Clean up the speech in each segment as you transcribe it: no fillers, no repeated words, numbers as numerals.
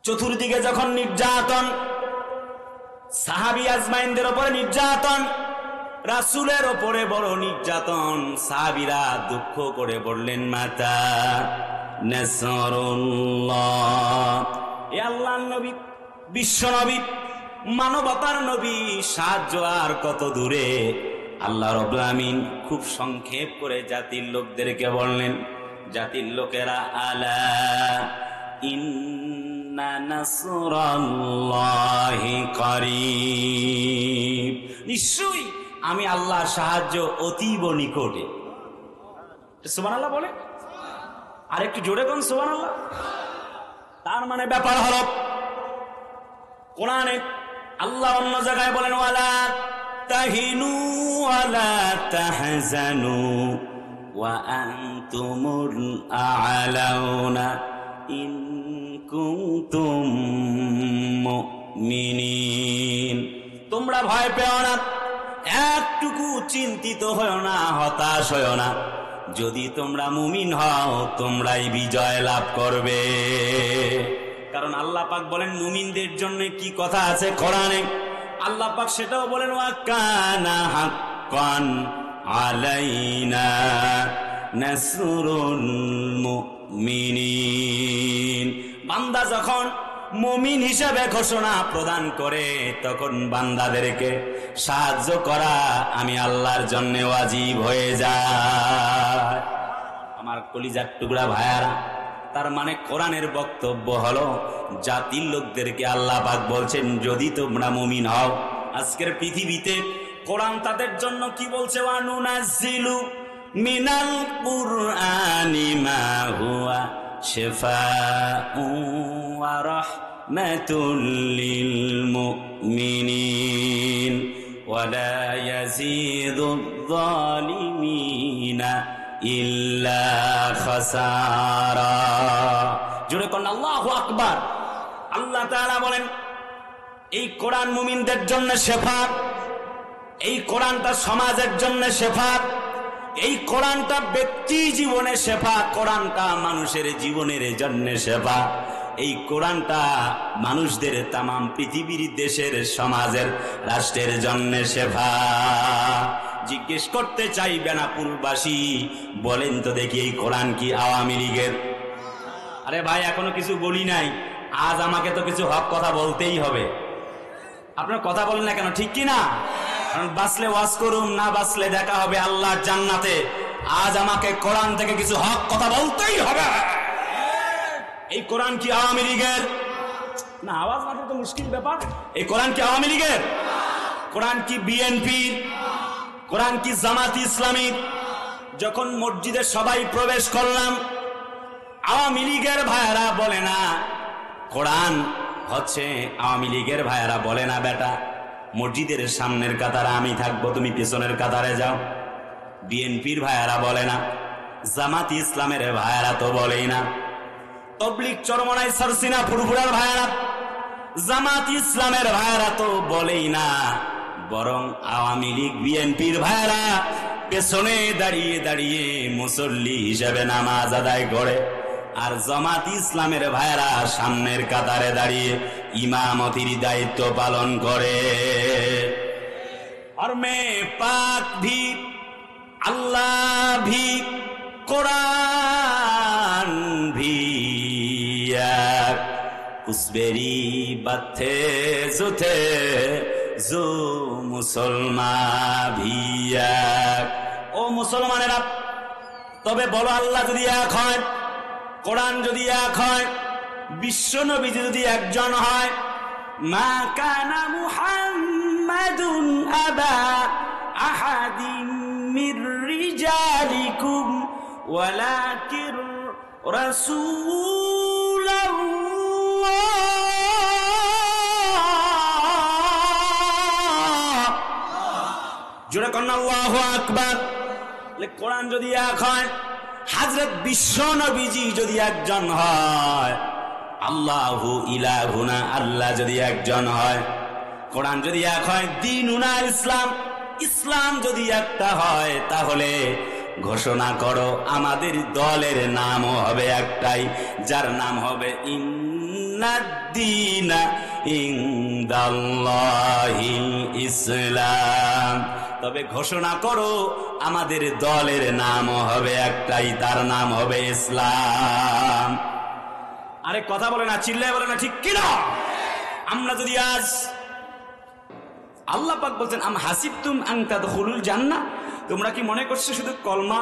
চতুর্দিকে যখন নির্যাতন, সাহাবী আজমাইনদের উপরে নির্যাতন, রাসূলের উপরে বড় নির্যাতন, সাহাবীরা দুঃখ করে বললেন মাতা নাসরুল্লাহ, এ আল্লাহর নবী, বিশ্ব নবী, মানবতার নবী, সাহায্য আর কত দূরে। আল্লাহ রাব্বুল আমিন খুব সংক্ষেপ করে জাতির লোকদেরকে বললেন, জাতির লোকেরা, আলা ইন্না নাসরাল্লাহি করিব, নিশ্চয়ই আমি আল্লাহর সাহায্য অতীব নিকটে। সুবহানাল্লাহ বলে, আর একটু জোরে কোন সুবহানাল্লাহ। তার মানে ব্যাপার হলো, কোরআনে আল্লাহ অন্য জায়গায় বলেন, ওয়ালা তাহিনু ওয়ালা তাহজানু ওয়া আনতুমুল আ'লাউনা ইন কুনতুম মুমিনিন, তোমরা ভয় পেও না, একটুকু চিন্তিত হও না, হতাশ হও না, যদি তোমরা মুমিন হও তোমরাই বিজয় লাভ করবে। কারণ আল্লাহ পাক বলেন মুমিনদের জন্য কি কথা আছে কোরআনে, আল্লাহ পাক সেটাও বলেন, ওয়া কানা হাক্কান আলাইনা নাসরুল মুমিনিন। বান্দা যখন মুমিন হিসেবে ঘোষণা প্রদান করে, তখন বান্দাদেরকে সাহায্য করা আমি আল্লাহর জন্য ওয়াজিব হয়ে যায়। আমার কলিজার টুকরা ভাইয়ারা, তার মানে কোরআনের বক্তব্য হলো, জাতির লোকদেরকে আল্লাহ পাক বলছেন যদি তোমরা মুমিন হও। আজকের পৃথিবীতে কোরআন তাদের জন্য কি বলছে, ওয়া নুনাজ্জিলু মিনাল কুরআনি মা হুয়া শিফাউন ওয়া রাহমাতুল লিল মুমিনিন ওয়া লা ইয়াজিদুয যালিমিনা ইল্লা খাসারা। জোরে কোন আল্লাহু আকবার। আল্লাহ তাআলা বলেন, এই কোরআন মুমিনদের জন্য শেফাত, এই কোরআনটা সমাজের জন্য শেফাত, এই কোরআনটা ব্যক্তি জীবনে শেফাত, কোরআনটা মানুষের জীবনের জন্য শেফাত, এই কোরআনটা মানুষদের তামাম পৃথিবীর দেশের সমাজের রাষ্ট্রের জন্য শেফাত। জিজ্ঞেস করতে চাই বেনাপুরবাসী, বলেন তো দেখি এই কোরআন কি আওয়ামী লীগের? আরে ভাই এখনো কিছু বলি নাই, আজ আমাকে তো কিছু হক কথা বলতেই হবে। আপনার কথা বলেন না কেন, ঠিক কি না? কারণ বাঁচলে ওয়াজ করুন, না বাঁচলে দেখা হবে আল্লাহর জান্নাতে। আজ আমাকে কোরআন থেকে কিছু হক কথা বলতেই হবে। এই কোরআন কি আওয়ামী লীগের? না, আওয়াজ মাত্র তো মুশকিল ব্যাপার। এই কোরআন কি আওয়ামী লীগের? কোরআন কি বিএনপির? কোরআন কি জামাত ইসলামী? যখন মসজিদে সবাই প্রবেশ করলাম, আওয়ামী লীগের ভাইয়েরা বলে না কোরআন হচ্ছে আওয়ামী লীগের ভাইয়েরা বলে না, বেটা মসজিদের সামনের কাতারে আমি থাকবো, তুমি পেছনের কাতারে যাও। বিএনপির ভাইয়েরা বলে না, জামাত ইসলামের ভাইয়েরা তো বলেই না, তবলিগ চরমনাই সরসিনা ফুরফুরার ভাইয়েরা, জামাত ইসলামের ভাইয়েরা তো বলেই না, বরং আওয়ামী লীগ বিএনপির ভাইয়েরা পেছনে দাঁড়িয়ে দাঁড়িয়ে মুসল্লি হিসেবে নামাজ আদায় করে, আর জামাত ইসলামের ভাইয়েরা সামনের কাতারে দাঁড়িয়ে ইমামতির দায়িত্ব পালন করে। और मैं पाक भी अल्लाह भी कुरान भी कुसबेरी बत्थे जुथे जो मुसलमान भी ও মুসলমানেরা, তবে বলো আল্লাহ যদি এক হয়, কোরআন যদি এক হয়, বিশ্ব নবী যদি একজন হয়, মা কানা মুহাম্মাদুন আবা আহাদিম মির রিজালিকুম ওয়ালাকির রাসূলুল্লাহ। জোরে কন্না আল্লাহু আকবার। কোরআন যদি এক হয়, হযরত বিশ্ব নবীজি যদি একজন হয়, আল্লাহু ইলাহুনা আল্লাহ যদি একজন হয়, কোরআন যদি এক হয়, দ্বীনুনা ইসলাম ইসলাম যদি একটা হয়, তাহলে ঘোষণা করো আমাদের দলের নামও হবে একটাই, যার নাম হবে ইন্নাদ-দীনা ইনদাল্লাহিল ইসলাম। তবে ঘোষণা করো আমাদের দলের নাম হবে একটাই, তার নাম হবে ইসলাম। আরে কথা বলে না, চিল্লায় বলে না, ঠিক কিনা? আমরা যদি আজ, আল্লাহ পাক বলছেন আম হাসিবতুম আন তাদখুলুল জান্নাহ, তোমরা কি মনে করছো শুধু কলমা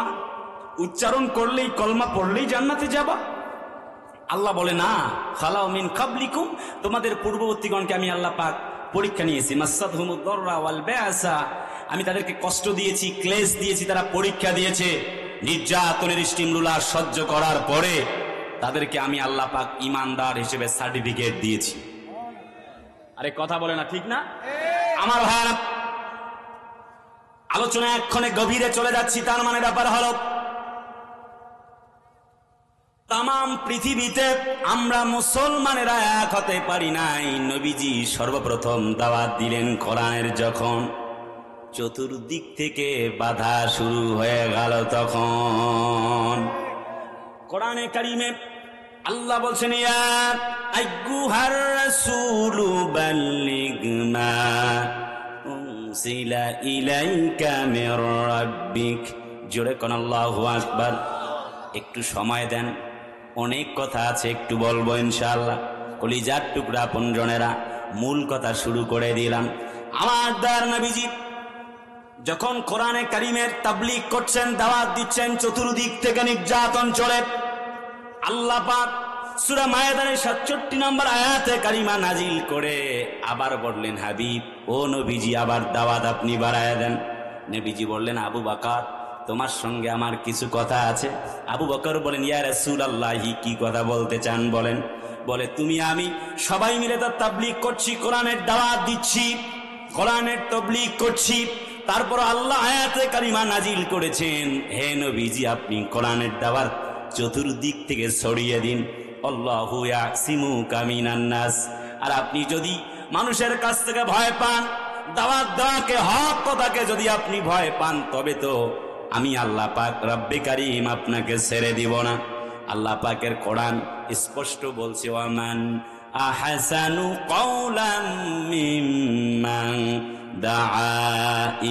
উচ্চারণ করলেই, কলমা পড়লেই জান্নাতে যাবা? আল্লাহ বলে না, খালাউ মিন কাবলিকুম, তোমাদের পূর্ববর্তীগণকে আমি আল্লাহ পাক পরীক্ষা নিয়েছি। মাসাদহুমুদ দাররা ওয়াল বা'সা, আমি তাদেরকে কষ্ট দিয়েছি, ক্লেশ দিয়েছি, তারা পরীক্ষা দিয়েছে। নির্যাতনের স্টিমরুলা সহ্য করার পরে তাদেরকে আমি আল্লাহ পাক ইমানদার হিসেবে সার্টিফিকেট দিয়েছি। আরে কথা বলে না, ঠিক না? আমার ভাইরা, আলোচনা এক্ষণে গভীরে চলে যাচ্ছি। তার মানে ব্যাপার হলো, তাম পৃথিবীতে আমরা মুসলমানেরা এক হতে পারি নাই। নবীজি সর্বপ্রথম দাওয়াত দিলেন কোরআনের যখন চতুর্দিক থেকে বাধা শুরু হয়ে গেল, তখন কোরআনে কারিমে আল্লাহ বলছেন ইয়া আইয়ুহার রাসূলু বাল্লিগ মা উনজিলা ইলাইকা মির রাব্বিক। জোরে কোন আল্লাহু আকবার। একটু সময় দেন, অনেক কথা আছে, একটু বলবো ইনশাআল্লাহ। কলিজার টুকরা আপনজনেরা, মূল কথা শুরু করে দিলাম। আমার দয়ার নবীজি যখন কোরআনে কারিমের তাবলীগ করছেন, দাওয়াত দিচ্ছেন, চতুর্দিক থেকে নির্যাতন চলে, আল্লাহ পাক সূরা মায়েদার 67 নম্বর আয়াতে কারিমা নাজিল করে আবার বললেন, হাবিব ও নবীজি, আবার দাওয়াত আপনি বাড়ায় দেন। নবীজি বললেন, আবু বকর তোমার সঙ্গে আমার কিছু কথা আছে। আবু বকর বলেন, ইয়া রাসূলুল্লাহি, কি কথা বলতে চান বলেন। বলে, তুমি আমি সবাই মিলে তো তাবলীগ করছি, কোরআনের দাওয়াত দিচ্ছি, কোরআনের তাবলীগ করছি, তারপর আল্লাহ আয়াতে কারিমা নাজিল করেছেন, হে নবীজি আপনি কোরআনের দাওয়াত চতুর্দিক থেকে ছড়িয়ে দিন। আল্লাহু ইয়াসিমুকা মিনান নাস। আর আপনি যদি মানুষের কাছ থেকে ভয় পান, দাওয়াত দেওয়াকে, হক কথাকে যদি আপনি ভয় পান, তবে তো আমি আল্লাহ পাক রব্বে কারীম আপনাকে ছেড়ে দিব না। আল্লাহ পাকের কোরআন স্পষ্ট বলছে, ওয়ামান আহসানু কাওলাম মিম্মান দাআ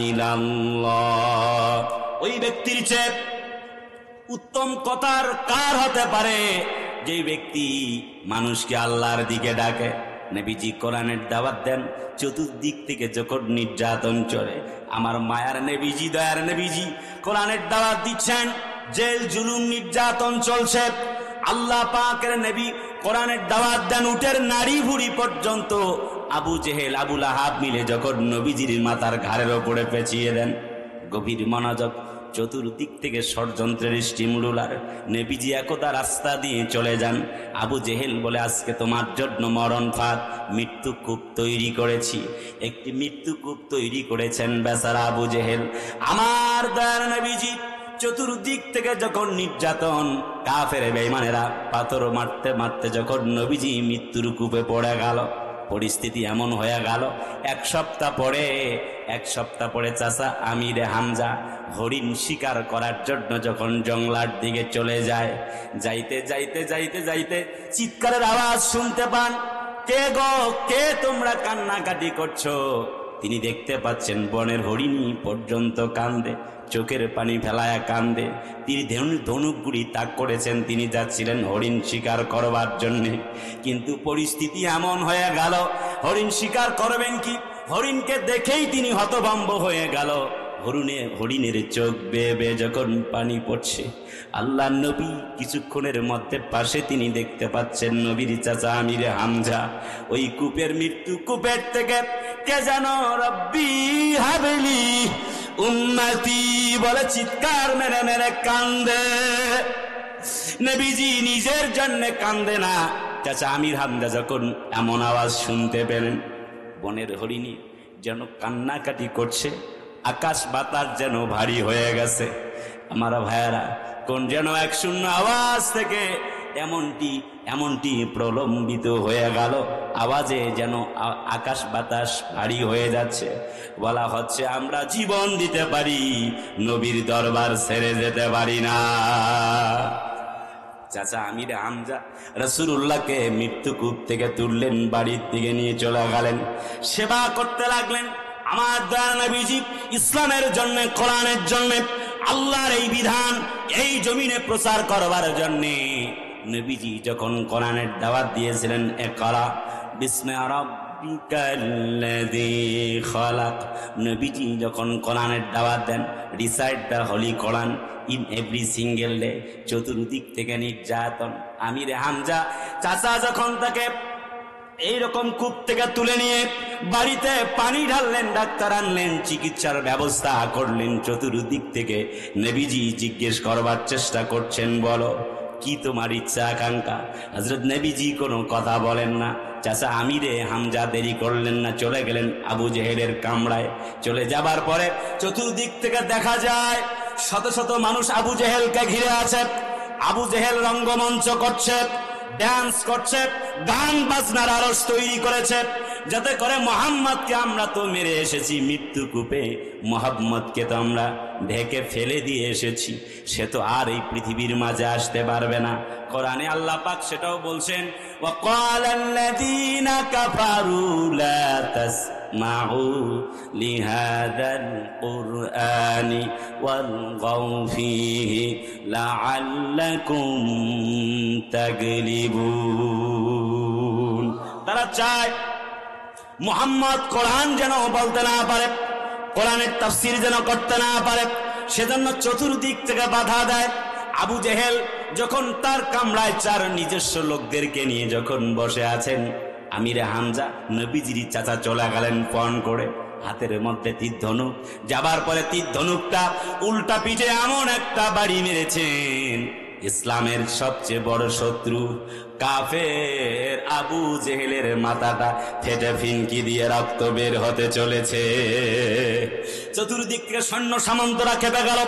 ইলাল্লাহ। ওই ব্যক্তির চেয়ে উত্তম কথার কার হতে পারে যে ব্যক্তি মানুষকে আল্লাহর দিকে ডাকে। নবীজি কোরআনের দাওয়াত দেন, চতুর্দিক থেকে যখন নির্যাতন চলে, আমার মায়ার নবীজি, দয়ার নবীজি কোরআনের দাওয়াত দিচ্ছেন, জেল জুলুম নির্যাতন চলছে, আল্লাহ পাকের নবী কোরআনের দাওয়াত দেন, উটের নাড়ি ভুড়ি পর্যন্ত আবু জেহেল, আবু লাহাব মিলে যখন নবীজির মাথার ঘাড়ের ওপরে পেঁচিয়ে দেন। গভীর মনোযোগ, চতুর্দিক থেকে ষড়যন্ত্রের স্টিমরুলার। নবীজি একদা রাস্তা দিয়ে চলে যান। আবু জেহেল বলে, আজকে তোমার জন্য মরণ ফাঁদ, মৃত্যু কূপ তৈরি করেছি। একটি মৃত্যু কূপ তৈরি করেছেন বেচারা আবু জেহেল। আমার দয়ার নবীজি চতুর্দিক থেকে যখন নির্যাতন, কাফের বেঈমানেরা পাথর মারতে মারতে যখন নবীজি মৃত্যুর কূপে পড়ে গেল, পরিস্থিতি এমন হয়ে গেল, এক সপ্তাহ পরে চাচা আমিরে হামজা হরিণ শিকার করার জন্য যখন জঙ্গলার দিকে চলে যায়, যাইতে যাইতে যাইতে যাইতে চিৎকারের আওয়াজ শুনতে পান। কে গো, কে তোমরা কান্নাকাটি করছো? তিনি দেখতে পাচ্ছেন বনের হরিণী পর্যন্ত কান্দে, চোখের পানি ফেলায়া কান্দে। তিনি ধনুকগুড়ি তাক করেছেন, তিনি যাচ্ছিলেন হরিণ শিকার করবার জন্যে। কিন্তু পরিস্থিতি এমন হয়ে গেল, হরিণ শিকার করবেন কি? হরিণকে দেখেই তিনি হতভম্ব হয়ে গেল। হরিণের চোখ বেয়ে বেয়ে যখন পানি পড়ছে, আল্লাহ নবী কিছুক্ষণের মধ্যে পাশে তিনি দেখতে পাচ্ছেন নবীর চাচা আমিরে হামজা ওই কূপের মৃত্যু কূপের থেকে কে যেন রব্বি হাবলি উম্মতি বলে চিৎকার মেরে মেরে কান্দে। নবীজি নিজের জন্য কান্দে না, চাচা আমির হামজা যখন এমন আওয়াজ শুনতে পেলেন, বনের হরিণী যেন কান্নাকাটি করছে, আকাশ বাতাস যেন ভারী হয়ে গেছে। আমার ভাইয়ারা, কোন যেন এক শূন্য আওয়াজ থেকে এমনটি প্রলম্বিত হয়ে গেল, আওয়াজে যেন আকাশ বাতাস ভারী হয়ে যাচ্ছে। বলা হচ্ছে, আমরা জীবন দিতে পারি, নবীর দরবার ছেড়ে যেতে পারি না। চাচা আমির হামজা রাসূলুল্লাহকে মৃত্যুকূপ থেকে তুললেন, বাড়ির দিকে নিয়ে চলে গেলেন, সেবা করতে লাগলেন। আমার দয়ার নবীজি ইসলামের জন্য, কোরআনের জন্য, আল্লাহর এই বিধান এই জমিনে প্রচার করবার জন্য নবীজি যখন কোরআনের দাওয়াত দিয়েছিলেন, ইকরা বিসমি রাব্বিকাল্লাযী খালাক, নবীজি যখন কোরআনের দাওয়াত দেন, recite the holy Quran in every single day, চতুর্দিক থেকে নির্যাতন। আমির হামজা চাচা যখন তাকে এইরকম কূপ থেকে তুলে নিয়ে বাড়িতে পানি ঢাললেন, ডাক্তার আনলেন, চিকিৎসার ব্যবস্থা করলেন, চতুর্দিক থেকে নবীজি জিজ্ঞেস করবার চেষ্টা করছেন, বলো কি তোমার ইচ্ছা আকাঙ্ক্ষা? হযরত নবীজি কোনো কথা বলেন না। চাচা আমিরে হামজা দেরি করলেন না, চলে গেলেন আবু জেহেলের কামরায়। চলে যাবার পরে চতুর্দিক থেকে দেখা যায় শত শত মানুষ আবু জেহেলকে ঘিরে আছে। আবু জেহেল রঙ্গমঞ্চ করছে, ডান্স করছে, গান বাজনার আরশ তৈরি করেছে, যাতে করে মোহাম্মদকে আমরা তো মেরে এসেছি মৃত্যুকূপে, মোহাম্মদকে তো আমরা ঢেকে ফেলে দিয়ে এসেছি, সে তো আর এই পৃথিবীর মাঝে আসতে পারবে না। কোরআনে আল্লাহ পাক সেটাও বলছেন, ওয়াকালাল্লাযীনা কাফারু লা তাসমাউ লিহাযাল কুরআনি ওয়ালগাউ ফীহি লাআল্লাকুম তাগলিবুন। তারা চায় মুহাম্মদ কোরআন যেন বলতে না পারে, কোরআনের তাফসীর যেন করতে না পারে, সেজন্য চতুর্দিক থেকে বাধা দেয়। আবু জেহেল যখন তার কামরায় চার নিজস্ব লোকদেরকে নিয়ে যখন বসে আছেন, আমিরে হামজা নবীজির চাচা চলে গেলেন ফোন করে, হাতের মধ্যে তীর ধনুক, যাবার পরে তীর ধনুকটা উল্টা পিঠে এমন একটা বাড়ি মেরেছেন, ইসলামের সবচেয়ে বড় শত্রু কাফের আবু জেহেলের মাথাটা ফেটে ফিনকি দিয়ে রক্ত বের হতে চলেছে। চতুর্দিক থেকে সৈন্য সামন্তরা খেপে গেল,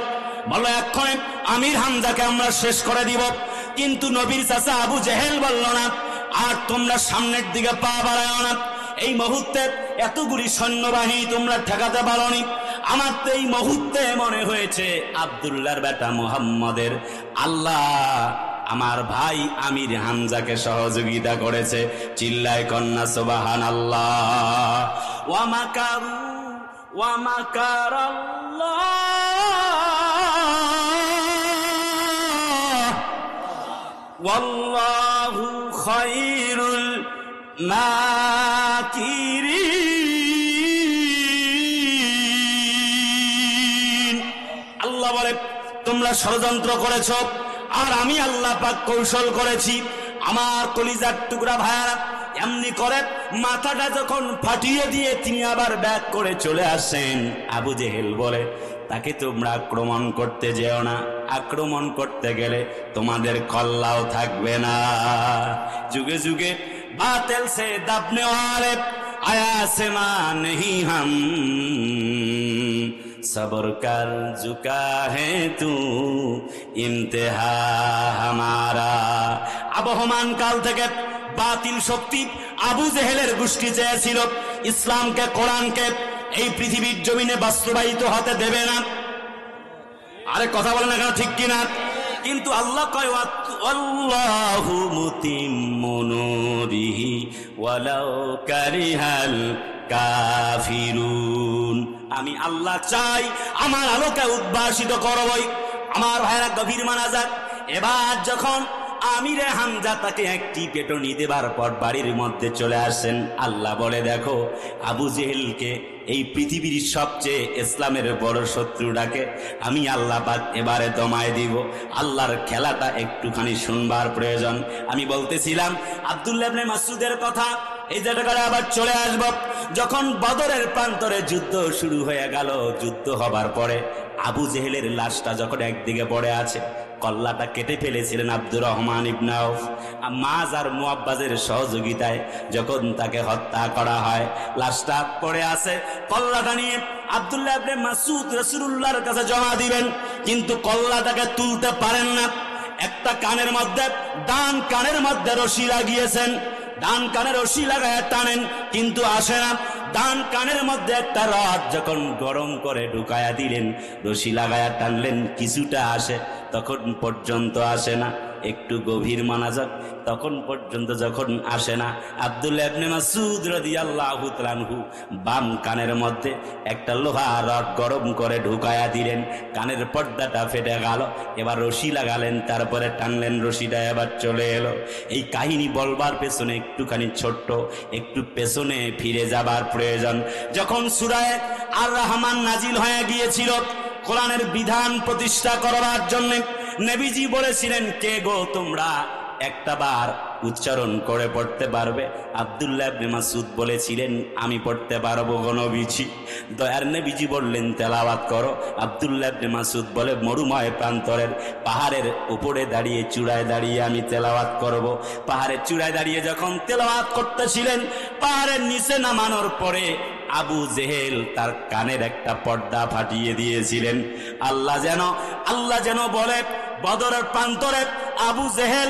বলল এক্ষণে আমির হামজাকে আমরা শেষ করে দিব। কিন্তু নবীর চাচা আবু জেহেল বলল না, আর তোমরা সামনের দিকে পা বাড়ায় না, এই মুহূর্তে এতগুলি সৈন্যবাহিনী তোমরা ঠেকাতে পারোনি। আমার তো এই মুহূর্তে মনে হয়েছে আব্দুল্লাহর বেটা মুহাম্মদের আল্লাহ আমার ভাই আমির হামজাকে সহযোগিতা করেছে। চিল্লায় কন্যা সুবহানাল্লাহ। ওয়া মাকারু ওয়া মাকারাল্লাহ ওয়াল্লাহু খায়রুল মাকিরিন। আল্লাহ বলে তোমরা ষড়যন্ত্র করেছো, আর আমি আল্লাহ পাক কৌশল করেছি। আমার কলিজার টুকরা ভাইয়ারা, এমনি করে মাথাটা যখন ফাটিয়ে দিয়ে তিনি আবার ব্যাক করে চলে আসেন, আবু জেহেল বলে তাকে তোমরা আক্রমণ করতে যেও না, আক্রমণ করতে গেলে তোমাদের কল্লাও থাকবে না। যুগে যুগে बातिल से दबने वाले आया से मान नहीं हम, सब्र कर झुका है तू इम्तिहा हमारा। আবহমান কাল থেকে বাতিল শক্তি আবু জেহেলের গোষ্ঠী চেয়েছিল ইসলামকে, কোরআনকে এই পৃথিবীর জমিনে বাস্তবায়িত হতে দেবে না। আরে কথা বলেন না কেন, ঠিক কিনা? কিন্তু আল্লাহ কয় আল্লাহু মুতিম্মু নূরিহি ওয়ালাউ কারিহাল কাফিরুন। আমি আল্লাহ চাই আমার আলোকে উদ্ভাসিত করবই। আমার ভাইরা গভীর মানাজাত, এবার যখন আমিরে হামজা তাকে একটি পেটনি দেবার পর বাড়ির মধ্যে চলে আসেন, আল্লাহ বলে দেখো আবু জেহেলকে এই পৃথিবীর সবচেয়ে ইসলামের বড় শত্রুটাকে আমি আল্লাহ পাক এবারে দমায় দিব। আল্লাহর খেলাটা একটুখানি শুনবার প্রয়োজন। আমি বলতেছিলাম আব্দুল্লাহ ইবনে মাসউদের কথা, এই জায়গায় আবার চলে আসব। যখন বদরের প্রান্তরে যুদ্ধ শুরু হয়ে গেল, যুদ্ধ হবার পরে আবু জেহেলের লাশটা যখন একদিকে পড়ে আছে, কল্লাটা কেটে ফেলেছিলেন আব্দুর রহমান ইবনে আউফ, মাজ আর মুআব্বাজের সহযোগিতায় যখন তাকে হত্যা করা হয়, লাশটা পড়ে আছে। কল্লাটা নিয়ে আব্দুল্লাহ ইবনে মাসউদ রাসূলুল্লাহর কাছে জমা দিবেন, কিন্তু কল্লাটাকে তুলতে পারেন না। একটা কানের মধ্যে, ডান কানের মধ্যে রশি লাগিয়েছেন, ডান কানের রশি লাগায় টানেন কিন্তু আসে না। ডান কানের মধ্যে একটা রড যখন গরম করে ঢুকায়া দিলেন, রশি লাগায়া টানলেন, কিছুটা আসে, তখন পর্যন্ত আসে না। একটু গভীর মোনাজাত, তখন পর্যন্ত যখন আসে না, আব্দুল্লাহ ইবনে মাসউদ রাদিয়াল্লাহু তাআলা আনহু বাম কানের মধ্যে একটা লোহা রড গরম করে ঢুকায়া দিলেন, কানের পর্দাটা ফেটে গেল, এবার রশি লাগালেন, তারপরে টানলেন, রশিটা এবার চলে এলো। এই কাহিনী বলবার পেছনে একটুখানি ছোট্ট, একটু পেছনে ফিরে যাবার প্রয়োজন। যখন সূরা আর রহমান নাজিল হয়ে গিয়েছিল কোরআনের বিধান প্রতিষ্ঠা করবার জন্য, নবীজি বলেছিলেন, কে গো তোমরা একটা বার উচ্চারণ করে পড়তে পারবে? আব্দুল্লাহ ইবনে মাসউদ বলেছিলেন, আমি পড়তে পারবো গো নবীজি। দয়ার নবীজি বললেন, তেলাওয়াত করো। আব্দুল্লাহ ইবনে মাসউদ বলে, মরুময় প্রান্তরের পাহাড়ের উপরে দাঁড়িয়ে, চূড়ায় দাঁড়িয়ে আমি তেলাওয়াত করব। পাহাড়ের চূড়ায় দাঁড়িয়ে যখন তেলাওয়াত করতেছিলেন, পাহাড়ের নিচে নামানোর পরে আবু জেহেল তার কানের একটা পর্দা ফাটিয়ে দিয়েছিলেন। আল্লাহ যেন বলে, বদরের প্রান্তরে আবু জেহেল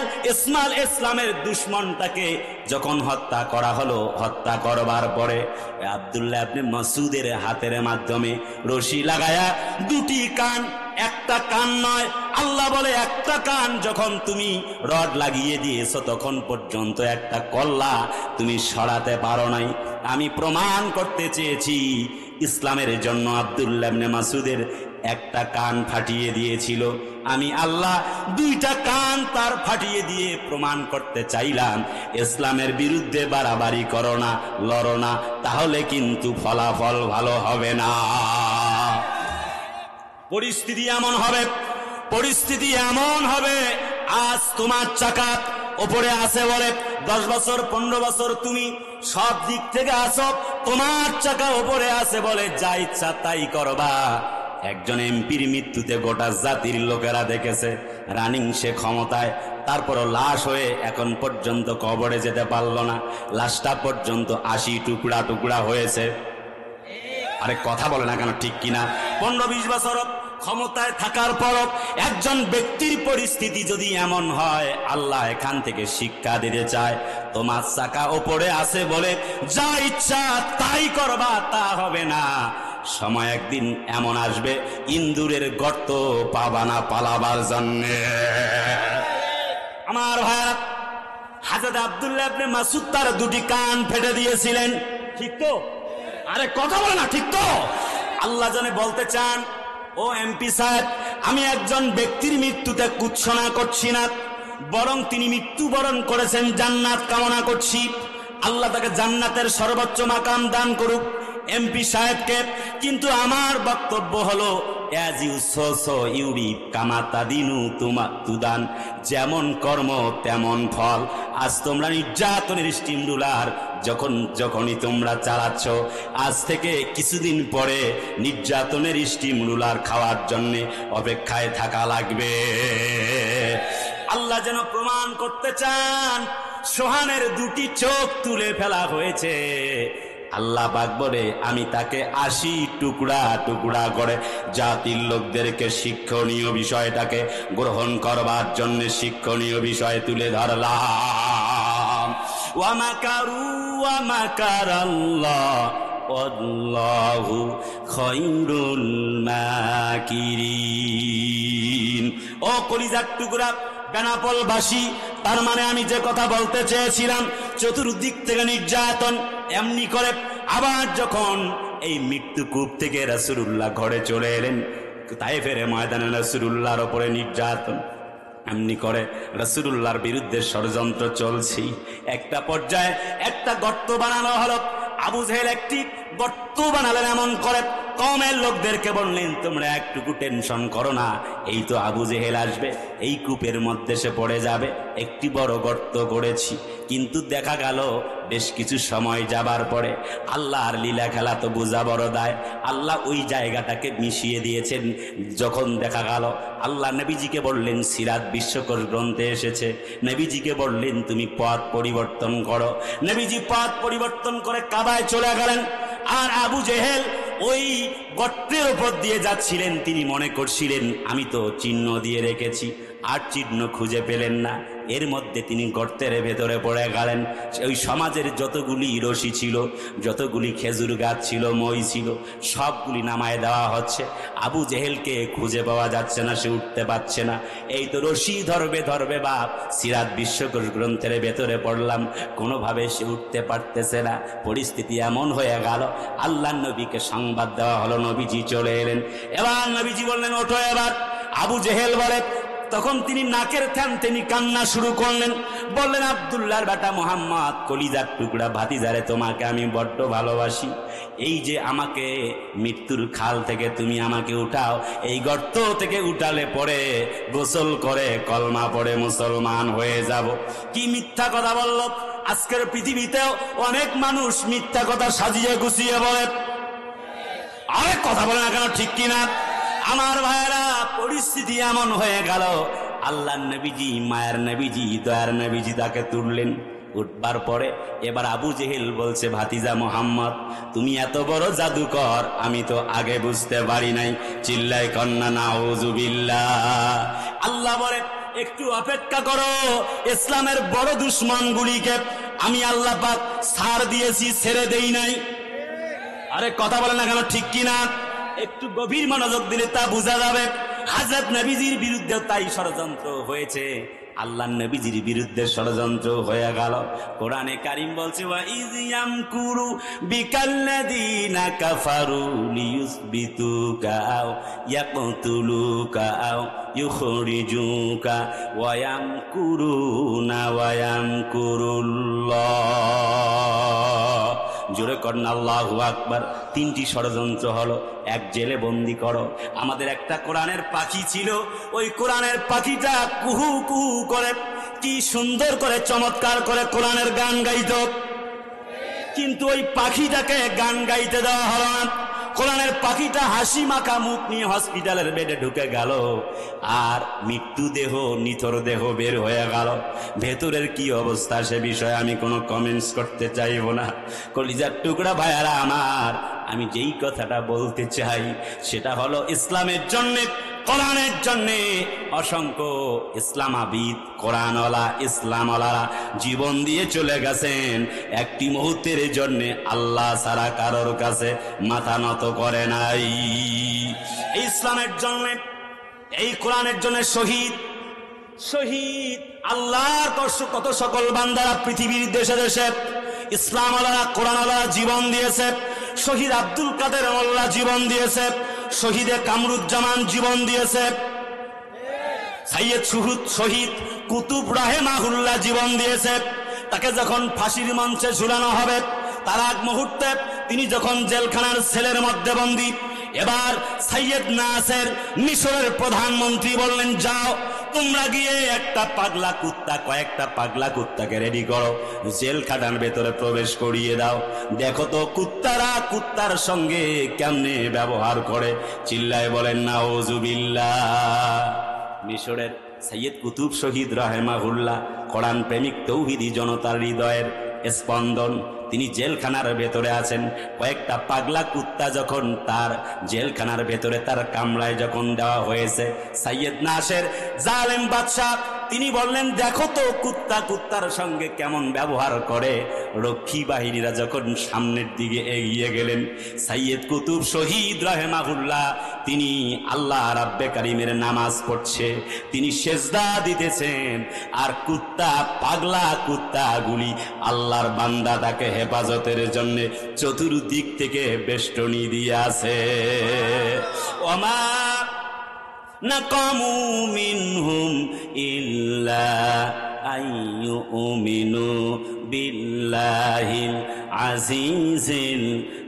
ইসলামের দুশমনটাকে যখন হত্যা করা হলো, হত্যা করবার পরে আব্দুল্লাহ ইবনে মাসউদের হাতের মাধ্যমে রশি লাগায়া দুটি কান, একটা কান নয়, আল্লাহ বলে একটা কান যখন তুমি রড লাগিয়ে দিয়েছো, তখন পর্যন্ত একটা কল্লা তুমি সরাতে পারো নাই। আমি প্রমাণ করতে চেয়েছি ইসলামের জন্য আব্দুল্লাহ ইবনে মাসউদের একটা কান ফাটিয়ে দিয়েছিল, আমি আল্লাহ দুইটা কান তার ফাটিয়ে দিয়ে প্রমাণ করতে চাইলাম, ইসলামের বিরুদ্ধে বাড়াবাড়ি করো না, লড়ো না, তাহলে কিন্তু ফলাফল ভালো হবে না। পরিস্থিতি এমন হবে, আজ তোমার চাকা ওপরে আছে বলে 10 বছর 15 বছর তুমি সব দিক থেকে আসো, তোমার চাকা ওপরে আছে বলে যা ইচ্ছা তাই করবা। একজন এমপির মৃত্যুতে গোটা জাতির লোকেরা দেখেছে, রানিং সে ক্ষমতায়, তারপরও লাশ হয়ে এখন পর্যন্ত কবরে যেতে পারলো না, লাশটা পর্যন্ত 80 টুকরা টুকরা হয়েছে। আরে কথা বলে না কেন, ঠিক কিনা? 15-20 বছর ক্ষমতায় থাকার পরও একজন ব্যক্তির পরিস্থিতি যদি এমন হয়, আল্লাহ এখান থেকে শিক্ষা দিতে চায়, তোমার চাকা ওপরে আছে বলে যা ইচ্ছা তাই করবা, তা হবে না। সময় একদিন এমন আসবে, ইন্দুরের গর্ত পাবা না পালাবার জন্যে। আমার ভাইরা, হযরত আব্দুল্লাহ ইবনে মাসউদ তার দুটি কান ফেটে দিয়েছিলেন, ঠিক তো? আরে কথা বলে না, ঠিক তো? আল্লাহ জানে বলতে চান, ও এমপি সাহেব, আমি একজন ব্যক্তির মৃত্যুতে কুৎসনা করছি না, বরং তিনি মৃত্যুবরণ করেছেন, জান্নাত কামনা করছি। আল্লাহ তাকে জান্নাতের সর্বোচ্চ মাকাম দান করুক এমপি সাহেবকে। কিন্তু আমার বক্তব্য হলো, as you so Yuri কামাতা Dinu তোমা তুদান, যেমন কর্ম তেমন ফল। আজ তোমরা নির্যাতনের স্টিম রুলার যখনই তোমরা চালাচ্ছ, আজ থেকে কিছুদিন পরে নির্যাতনের স্টিম রুলার খাওয়ার জন্য অপেক্ষায় থাকা লাগবে। আল্লাহ যেন প্রমাণ করতে চান, সোহানের দুটি চোখ তুলে ফেলা হয়েছে। আল্লাহ পাক বলে, আমি তাকে 80 টুকরা টুকরা করে জাতির লোকদেরকে শিক্ষণীয় বিষয়টাকে গ্রহণ করবার জন্য শিক্ষণীয় বিষয় তুলে ধরলাম। ওয়া মাকারু ওয়া মাকারাল্লাহ আল্লাহু খায়রুল মাকিরিন। ও কলিজার টুকরা বেনাপোলবাসী, তার মানে আমি যে কথা বলতে চেয়েছিলাম, চতুর্দিক থেকে নির্যাতন। এমনি করে আবার যখন এই মৃত্যুকূপ থেকে রাসূলুল্লাহ ঘরে চলে এলেন, তায়েফের ময়দানে রাসূলুল্লাহর উপরে নির্যাতন, এমনি করে রাসূলুল্লাহর বিরুদ্ধে ষড়যন্ত্র চলছে। একটা পর্যায়ে একটা গর্ত বানানো হলো। আবু জেহেল একটি গর্ত বানালেন, এমন করে কওমের লোকদেরকে বললেন, তোমরা একটুকু টেনশন করো না, এই তো আবু জেহেল আসবে, এই কূপের মধ্যে সে পড়ে যাবে, একটি বড় গর্ত করেছি। কিন্তু দেখা গেল বেশ কিছু সময় যাবার পরে, আল্লাহর লীলা খেলা তো বোঝা বড় দায়, আল্লাহ ওই জায়গাটাকে মিশিয়ে দিয়েছেন। যখন দেখা গেল, আল্লাহ নবীজিকে বললেন, সিরাত বিশ্বকোষ গ্রন্থে এসেছে, নবীজিকে বললেন তুমি পথ পরিবর্তন করো। নবীজি পথ পরিবর্তন করে কাবায় চলে গেলেন। আর আবু জেহেল ওই গর্তের উপর দিয়ে যাচ্ছিলেন, তিনি মনে করছিলেন আমি তো চিহ্ন দিয়ে রেখেছি, আর চিহ্ন খুঁজে পেলেন না। এর মধ্যে তিনি গর্তের ভেতরে পড়ে গেলেন। ওই সমাজের যতগুলি রশি ছিল, যতগুলি খেজুর গাছ ছিল, মই ছিল, সবগুলি নামায় দেওয়া হচ্ছে। আবু জেহেলকে খুঁজে পাওয়া যাচ্ছে না, সে উঠতে পারছে না। এই তো রশি ধরবে ধরবে বাপ, সিরাত বিশ্বকোষ গ্রন্থের ভেতরে পড়লাম, কোনোভাবে সে উঠতে পারতেছে না। পরিস্থিতি এমন হয়ে গেল, আল্লাহ নবীকে সংবাদ দেওয়া হলো, নবীজি চলে এলেন। এবার নবীজি বললেন, ওঠো এবার। আবু জেহেল বলে, তখন তিনি নাকের থ্যান তিনি কান্না শুরু করলেন, বললেন, আব্দুল্লাহর বেটা মুহাম্মদ, কলিজার টুকরা ভাতিজারে, তোমাকে আমি বড্ড ভালোবাসি। এই যে আমাকে মৃত্যুর খাল থেকে তুমি আমাকে উঠাও, এই গর্ত থেকে উঠালে পরে গোসল করে কলমা পড়ে মুসলমান হয়ে যাব। কি মিথ্যা কথা বলল! আজকের পৃথিবীতেও অনেক মানুষ মিথ্যা কথা সাজিয়ে গুছিয়ে বলে। আরেক কথা বলে না কেন, ঠিক কিনা আমার ভাইয়েরা? পরিস্থিতি এমন হয়ে গেল, আল্লাহর নবীজি, মায়ের নবীজি, দয়ার নবীজি তাকে তুললেন। উঠবার পরে এবার আবু জেহেল বলছে, ভাতিজা মোহাম্মদ, তুমি এত বড় জাদুকর, আমি তো আগে বুঝতে পারি নাই। চিল্লায় কন্যা নাউজুবিল্লাহ। আল্লাহ বলে, একটু অপেক্ষা করো, ইসলামের বড় দুশমনগুলিকে আমি আল্লাহ পাক ছাড় দিয়েছি, ছেড়ে দেই নাই। আরে কথা বলে না কেন, ঠিক কিনা? একটু গভীর মনোযোগ দিলে তা বোঝা যাবে। হযরত নবীজির বিরুদ্ধে তাই ষড়যন্ত্র হয়েছে, আল্লাহর নবীজির বিরুদ্ধে ষড়যন্ত্র হয়ে গেল। কোরআনে কারীম বলছে, ওয়া ইয ইয়ামকুরু বিকাল্লাযীনা কাফারু লিয়ুসবিতুকা আও ইয়াকতুলুকা আও ইউখরিজুকা ওয়া ইয়ামকুরুনা ওয়া ইয়ামকুরুল্লাহ। জোরে করেন আল্লাহু আকবার। তিনটি ষড়যন্ত্র হলো। এক, জেলে বন্দি করো। আমাদের একটা কোরআনের পাখি ছিল, ওই কোরআনের পাখিটা কুহু কুহু করে কি সুন্দর করে চমৎকার করে কোরআনের গান গাইত, কিন্তু ওই পাখিটাকে গান গাইতে দেওয়া হলো না। কোরআনের পাখিটা হাসি মাখা মুখ নিয়ে হসপিটালের বেডে ঢুকে গেল, আর মৃত্যু দেহ, নিথর দেহ বের হয়ে গেল। ভেতরের কি অবস্থা সে বিষয়ে আমি কোনো কমেন্টস করতে চাইব না। কলিজার টুকরা ভাইয়ারা আমার, আমি যেই কথাটা বলতে চাই সেটা হলো, ইসলামের জন্যে, কোরআনের জন্যে অসংখ্য ইসলামাবিদ, কোরআনওয়ালা, ইসলামওয়ালারা জীবন দিয়ে চলে গেছেন। একটি মুহূর্তের জন্যে আল্লাহ ছাড়া কারোর কাছে মাথা নত করে নাই। এই ইসলামের জন্য, এই কোরআনের জন্য শহীদ শহীদ আল্লাহর কত সকল বান্দারা পৃথিবীর দেশে দেশে ইসলামওয়ালারা, কোরআনওয়ালারা জীবন দিয়েছে। শহীদ আব্দুল কাদের মোল্লা জীবন দিয়েছে, শহীদে কামরুজ্জামান জীবন দিয়েছে, সাইয়্যেদ শহীদ কুতুব রাহেমাহুল্লাহ জীবন দিয়েছে। তাকে যখন ফাঁসির মঞ্চে ঝুলানো হবে, তার আগ মুহূর্তে তিনি যখন জেলখানার সেলের মধ্যে বন্দী, এবার সাইয়্যেদ নাসের মিশরের প্রধানমন্ত্রী বললেন, যাও তোমরা গিয়ে একটা পাগলা কুত্তা, কয়েকটা পাগলা কুত্তাকে রেডি করো, জেলখানার ভেতরে প্রবেশ করিয়ে দাও, দেখো তো কুত্তারা কুত্তার সঙ্গে কেমনে ব্যবহার করে। চিল্লায় বলেন নাউজুবিল্লাহ। মিশরের সাইয়্যেদ কুতুব শহীদ রাহেমাহুল্লাহ, কোরআন প্রেমিক তৌহিদি জনতার হৃদয়ের স্পন্দন, তিনি জেলখানার ভেতরে আছেন। কয়েকটা পাগলা কুত্তা যখন তার জেলখানার ভেতরে তার কামরায় যখন দেওয়া হয়েছে, সাইয়্যেদ নাসের জালেম বাদশাহ তিনি বললেন, দেখো তো কুত্তা কুত্তার সঙ্গে কেমন ব্যবহার করে। রক্ষী বাহিনীরা যখন সামনের দিকে এগিয়ে গেলেন, সাইয়্যেদ কুতুব শহীদ রাহেমাহুল্লাহ তিনি আল্লাহ রাব্বে কারিমের নামাজ পড়ছে, তিনি সেজদা দিতেছেন, আর কুত্তা, পাগলা কুত্তাগুলি আল্লাহর বান্দা তাকে হেফাজতের জন্য চতুর্দিক থেকে বেষ্টনী দিয়ে আছে। ওমা নাকামু মিনহুম ইল্লা আইয়ুমিনু বিল্লাহিল আজিজিল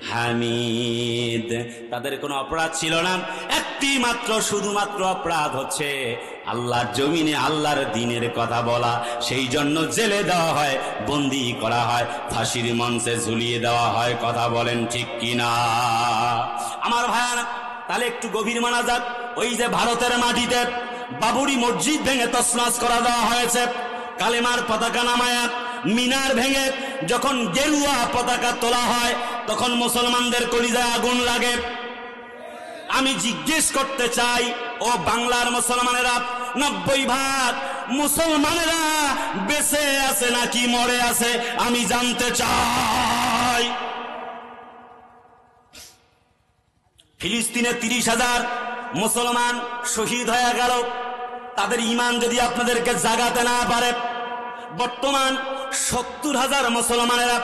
হামিদ। তাদের কোনো অপরাধ ছিল না, একটি মাত্র শুধুমাত্র অপরাধ হচ্ছে আল্লাহর জমিনে আল্লাহর দ্বীনের কথা বলা। সেই জন্য জেলে দেওয়া হয়, বন্দী করা হয়, ফাঁসির মঞ্চে ঝুলিয়ে দেওয়া হয়। কথা বলেন ঠিক কিনা আমার ভাইয়ারা? তাহলে একটু গভীর মানা যাক। ওই যে ভারতের মাটিতে বাবরি মসজিদ ভেঙে তছনছ করা দেওয়া হয়েছে, কালেমার পতাকা নামায়া মিনার ভেঙে যখন গেরুয়া পতাকা তোলা হয়, তখন মুসলমানদের কলিজায় আগুন লাগে। আমি জিজ্ঞেস করতে চাই, ও বাংলার মুসলমানেরা, 90% মুসলমানেরা বেঁচে আছে নাকি মরে আছে আমি জানতে চাই। ফিলিস্তিনে 30,000 মুসলমান শহীদ হয়ে গেল, তাদের ঈমান যদি আপনাদেরকে জাগাতে না পারে, বর্তমান 70,000 মুসলমানেরা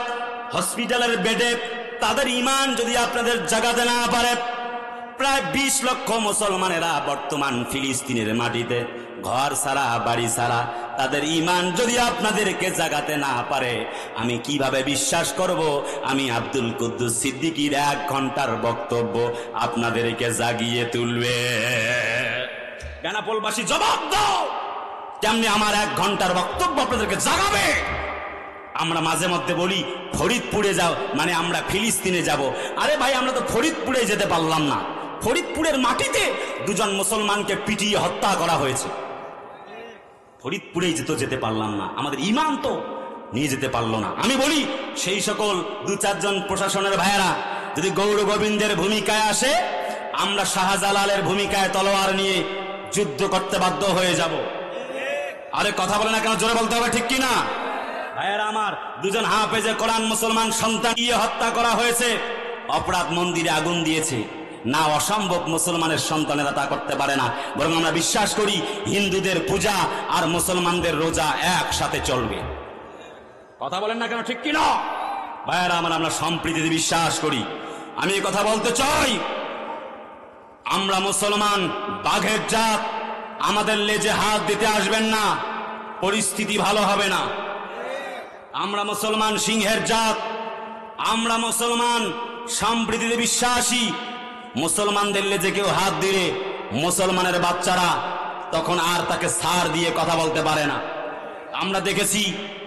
হসপিটালের বেডে, তাদের ঈমান যদি আপনাদের জাগাতে না পারে, প্রায় 20 লক্ষ মুসলমানেরা বর্তমান ফিলিস্তিনের মাটিতে ঘর ছাড়া বাড়ি ছাড়া, তাদের ঈমান যদি আপনাদেরকে জাগাতে না পারে, আমি কিভাবে বিশ্বাস করব আমি আব্দুল কুদ্দুস সিদ্দিকীর 1 ঘন্টার বক্তব্য আপনাদেরকে জাগিয়ে তুলবে? বেনাপোলবাসী জবাব দাও, কেমনি আমার 1 ঘন্টার বক্তব্য আপনাদেরকে জাগাবে? আমরা মাঝে মধ্যে বলি ফরিদপুরে যাও, মানে আমরা ফিলিস্তিনে যাব। আরে ভাই, আমরা তো ফরিদপুরে যেতে পারলাম না। ফরিদপুরের মাটিতে 2 জন মুসলমানকে পিটিয়ে হত্যা করা হয়েছে, ফরিদপুরেই যেতে পারলাম না, আমাদের ঈমান তো নিয়ে যেতে পারলো না। আমি বলি সেই সকল 2-4 জন প্রশাসনের ভাইয়েরা যদি গৌর গোবিন্দের ভূমিকায় আসে, আমরা শাহজালালের ভূমিকায় তলোয়ার নিয়ে যুদ্ধ করতে বাধ্য হয়ে যাব। আরে কথা বলে না কেন? জোরে বলতে হবে, ঠিক কিনা ভাইয়েরা আমার? 2 জন হাফেজে কোরআন মুসলমান সন্তান দিয়ে হত্যা করা হয়েছে, অপরাধ মন্দিরে আগুন দিয়েছে না, অসম্ভব মুসলমানের সন্তানেরা তা করতে পারে না। বরং আমরা বিশ্বাস করি হিন্দুদের পূজা আর মুসলমানদের রোজা একসাথে চলবে। কথা বলেন না কেন, ঠিক কিনা ভাইয়েরা আমার? আমরা সম্প্রীতিতে বিশ্বাস করি। আমি এই কথা বলতে চাই, আমরা মুসলমান বাঘের জাত, আমাদের লেজে হাত দিতে আসবেন না, পরিস্থিতি ভালো হবে না। আমরা মুসলমান সিংহের জাত, আমরা মুসলমান সম্প্রীতিতে বিশ্বাসী। মুসলমানদের লেজে কেউ হাত দিলে মুসলমানের বাচ্চারা তখন আর তাকে ছাড় দিয়ে কথা বলতে পারে না। আমরা দেখেছি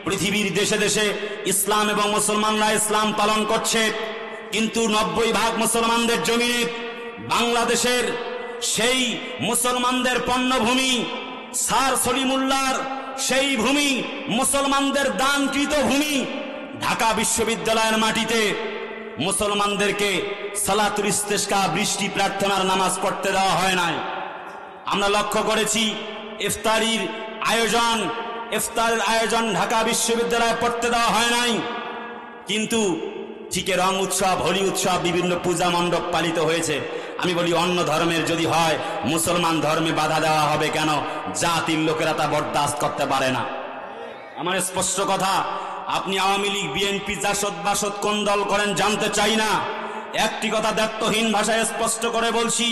পৃথিবীর দেশে দেশে ইসলাম এবং মুসলমানরা ইসলাম পালন করছে, কিন্তু 90% মুসলমানদের জমিনে বাংলাদেশের সেই মুসলমানদের পণ্যভূমি স্যার সলিমুল্লাহর সেই ভূমি, মুসলমানদের দানকৃত ভূমি, ঢাকা বিশ্ববিদ্যালয়ের মাটিতে মুসলমানদেরকে সালাতুল ইস্তেসকা, বৃষ্টি প্রার্থনার নামাজ পড়তে দেওয়া হয় নাই। আমরা লক্ষ্য করেছি ইফতারের আয়োজন ঢাকা বিশ্ববিদ্যালয়ে পড়তে দেওয়া হয় নাই, কিন্তু ঠিক রং উৎসব, হোলি উৎসব, বিভিন্ন পূজা মণ্ডপ পালিত হয়েছে। আমি বলি অন্য ধর্মের যদি হয়, মুসলমান ধর্মে বাধা দেওয়া হবে কেন? জাতির লোকেরা তা বরদাস্ত করতে পারে না। আমার স্পষ্ট কথা, আপনি আওয়ামী লীগ, বিএনপি, জাসদ বাসদ কোন দল করেন জানতে চাই না। একটি কথা দায়িত্বহীন ভাষায় স্পষ্ট করে বলছি,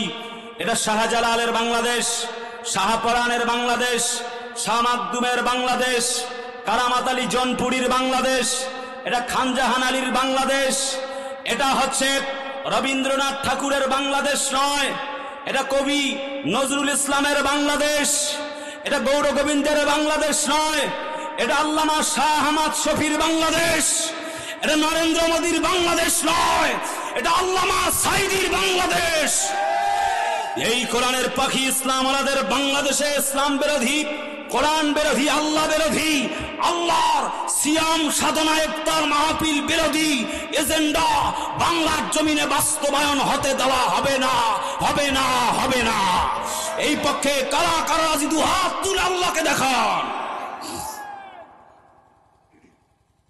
এটা শাহজালালের বাংলাদেশ, শাহপরানের বাংলাদেশ, শাহ মাকদুমের বাংলাদেশ, কারামাত আলী জনপুরীর বাংলাদেশ, এটা খানজাহান আলীর বাংলাদেশ, এটা হচ্ছে রবীন্দ্রনাথ ঠাকুরের বাংলাদেশ নয়, এটা কবি নজরুল ইসলামের বাংলাদেশ, এটা গৌর গোবিন্দের বাংলাদেশ নয়, এটা আল্লামা শাহ আহমদ শফির বাংলাদেশ, এটা নরেন্দ্র মোদীর বাংলাদেশ নয়, এটা আল্লামা সাইদির বাংলাদেশ। এই কোরআনের পাখি ইসলাম ওয়ালাদের বাংলাদেশে ইসলাম বিরোধী, কোরআন বিরোধী, আল্লাহ বিরোধী, আল্লাহর সিয়াম সাধনা ইফতার মাহফিল বিরোধী এজেন্ডা বাংলার জমিনে বাস্তবায়ন হতে দেওয়া হবে না, হবে না, হবে না। এই পক্ষে কারা কারা রাজি? 2 হাত তুলে আল্লাহকে দেখান।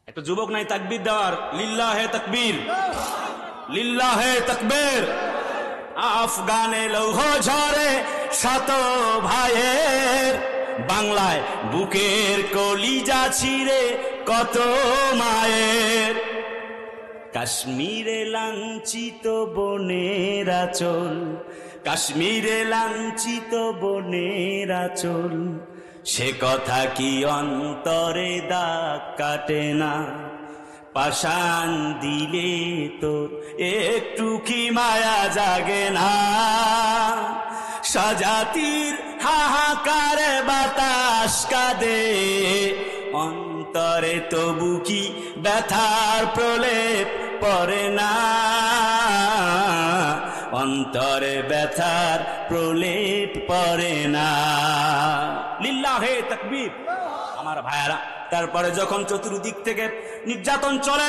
একটা যুবক নাই তাকবীর দেওয়ার? লিল্লাহে তাকবীর, লিল্লাহে তাকবীর। আফগানে লৌহ ঝরে শত ভাইয়ের, বাংলায় বুকের কলিজা ছিঁড়ে কত মায়ের, কাশ্মীরে লাঞ্ছিত বোনের আঁচল, কাশ্মীরে লাঞ্ছিত বোনের আঁচল, সে কথা কি অন্তরে দাগ কাটে না? পাষাণ দিলে তোর একটু কি মায়া জাগে না? স্বজাতির হাহাকারে বাতাস কাঁদে, অন্তরে তবু কি ব্যথার প্রলেপ পড়ে না? অন্তরে ব্যথার প্রলেপ পড়ে না। লিল্লাহে তাকবীর। আমার ভাইয়ারা, তারপরে যখন চতুর্দিক থেকে নির্যাতন চলে,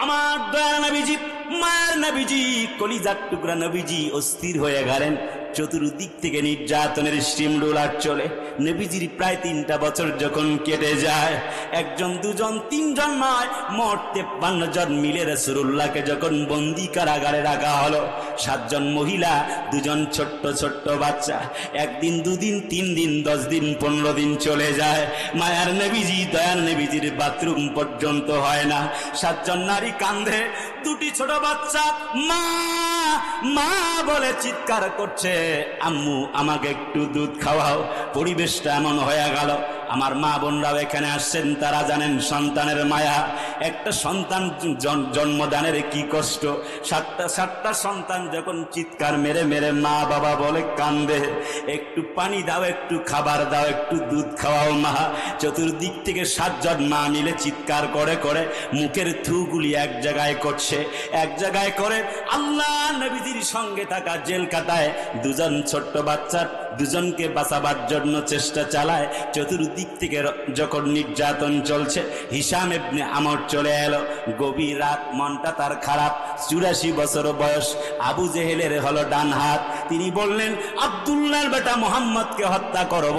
আমার দয়ার নবীজি, মায়ের নবীজি, কলিজার টুকরা নবীজি অস্থির হয়ে গেলেন। চতুর্দিক থেকে নির্যাতনের স্টিম রোলার চলে। নবীজির প্রায় 3টা বছর যখন কেটে যায়, 1 জন 2 জন 3 জন নয়, মোট 53 জন মিলে রাসূলুল্লাহকে যখন বন্দী কারাগারে রাখা হলো, 7 জন মহিলা, 2 জন ছোট্ট ছোট্ট বাচ্চা। 1 দিন 2 দিন 3 দিন 10 দিন 15 দিন চলে যায়, মায়ার নবীজি দয়ার নবীজির বাথরুম পর্যন্ত হয় না। 7 জন নারী কাঁধে, 2টি ছোট বাচ্চা মা মা বলে চিৎকার করছে, আম্মু আমাকে একটু দুধ খাওয়াও। পরিবেশটা এমন হয়ে গেল, আমার মা বোনরাও এখানে আসছেন, তারা জানেন সন্তানের মায়া, একটা সন্তান জন্মদানের কি কষ্ট। 7টা সন্তান যখন চিৎকার মেরে মেরে মা বাবা বলে কান্দে, একটু পানি দাও, একটু খাবার দাও, একটু দুধ খাওয়াও মা। চতুর্দিক থেকে 7 জন মা মিলে চিৎকার করে করে মুখের থুগুলি এক জায়গায় করছে, এক জায়গায় করে আল্লাহ নবীজির সঙ্গে থাকা জেল কাটায় 2 জন ছোট্ট বাচ্চার 2 জনকে বাঁচাবার জন্য চেষ্টা চালায়। চতুর্দিক থেকে যখন নির্যাতন চলছে, হিশাম ইবনে আমর চলে এলো। গভীর রাত, মনটা তার খারাপ, 84 বছর বয়স। আবু জেহেলের হলো ডান হাত। তিনি বললেন, আব্দুল্লাহর বেটা মুহাম্মদকে হত্যা করব,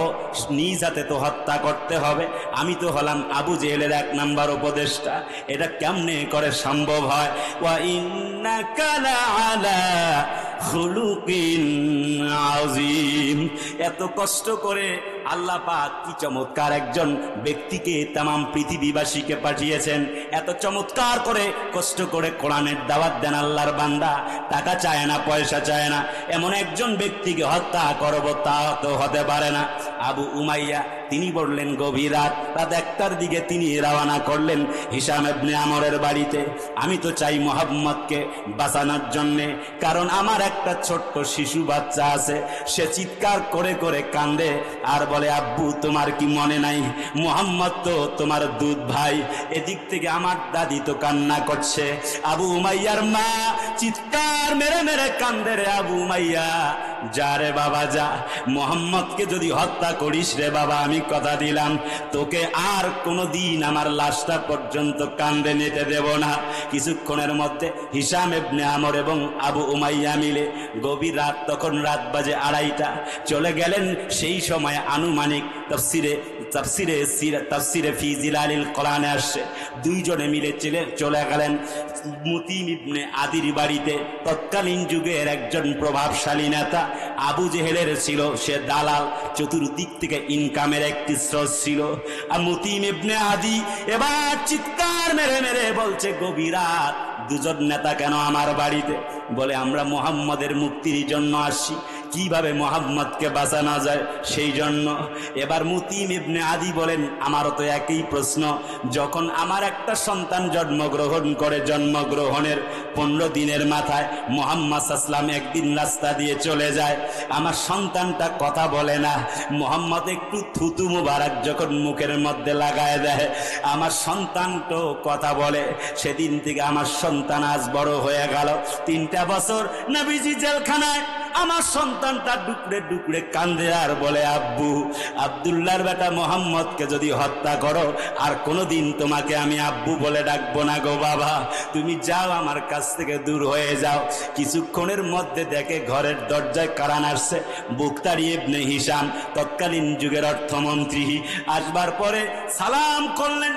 নিজ হাতে তো হত্যা করতে হবে। আমি তো হলাম আবু জেহেলের 1 নাম্বার উপদেষ্টা, এটা কেমনে করে সম্ভব হয়? ওয়া ইন্নাকা লাআলা খুলুকিন আযীম। এত কষ্ট করে আল্লাহ পাক কি চমৎকার একজন ব্যক্তিকে তামাম পৃথিবীবাসীকে পাঠিয়েছেন। এত চমৎকার করে কষ্ট করে কোরআনের দাওয়াত দেন আল্লাহর বান্দা, টাকা চায় না, পয়সা চায় না, এমন একজন ব্যক্তিকে হত্যা করব তা তো হতে পারে না। আবু উমাইয়া তিনি বললেন, গভীর রাত 1টার দিকে তিনি রওনা করলেন হিশাম ইবনে আমরের বাড়িতে। আমি তো চাই মুহাম্মদকে বাঁচানোর জন্যে, কারণ আমার একটা ছোট্ট শিশু বাচ্চা আছে, সে চিৎকার করে করে কান্দে আর বলে, আব্বু তোমার কি মনে নাই মুহাম্মদ তো তোমার দুধ ভাই। এদিক থেকে আমার দাদি তো কান্না করছে। আবু উমাইয়ার মা চিৎকার মেরে মেরে কান্দে, রে আবু উমাইয়া যা রে বাবা যা, মুহাম্মদকে যদি হত্যা করিস রে বাবা, আমি কথা দিলাম তোকে আর কোনোদিন আমার লাশটা পর্যন্ত কান্দে নিতে দেব না। কিছুক্ষণের মধ্যে হিশাম ইবনে আমর এবং আবু উমাইয়া মিলে, গভীর রাত, তখন রাত বাজে 2:30, চলে গেলেন। সেই সময় আনুমানিক তাফসিরে ফি জিলালিল কোরআনে আসছে, 2 জনে মিলে চলে গেলেন মুতিম ইবনে আদির বাড়িতে। তৎকালীন যুগের একজন প্রভাবশালী নেতা, আবু জেহেলের ছিল সে দালাল, চতুর্দিক থেকে ইনকামের একটি স্রোত ছিল। আর মুতিম ইবনে আদি এবার চিৎকার মেরে মেরে বলছে, গভীর রাত, 2 জন নেতা কেন আমার বাড়িতে? বলে, আমরা মুহাম্মদের মুক্তির জন্য আসছি, কিভাবে মুহাম্মদকে বাঁচানো যায় সেই জন্য। এবার মুতিম ইবনে আদি বলেন, আমারও তো একই প্রশ্ন, যখন আমার একটা সন্তান জন্মগ্রহণ করে, জন্মগ্রহণের 15 দিনের মাথায় মুহাম্মদ সাল্লাল্লাহু আলাইহি একদিন রাস্তা দিয়ে চলে যায়, আমার সন্তানটা কথা বলে না। মুহাম্মদ একটু থুতু মুবারক যখন মুখের মধ্যে লাগায় দেয়, আমার সন্তান তো কথা বলে। সেদিন থেকে আমার সন্তান আজ বড় হয়ে গেল, 3টা বছর নবীজি জেলখানায়। আমার সন্তানটা ডুকরে ডুকরে কান্দে আর বলে, আব্বু, আব্দুল্লাহর বেটা মুহাম্মদকে যদি হত্যা করো, আর কোনোদিন তোমাকে আমি আব্বু বলে ডাকবো না গো বাবা, তুমি যাও, আমার কাছ থেকে দূর হয়ে যাও। কিছুক্ষণের মধ্যে দেখে ঘরের দরজায় কারান আসছে। বুখতারি ইবনে হিশাম, তৎকালীন যুগের অর্থমন্ত্রী, আসবার পরে সালাম করলেন,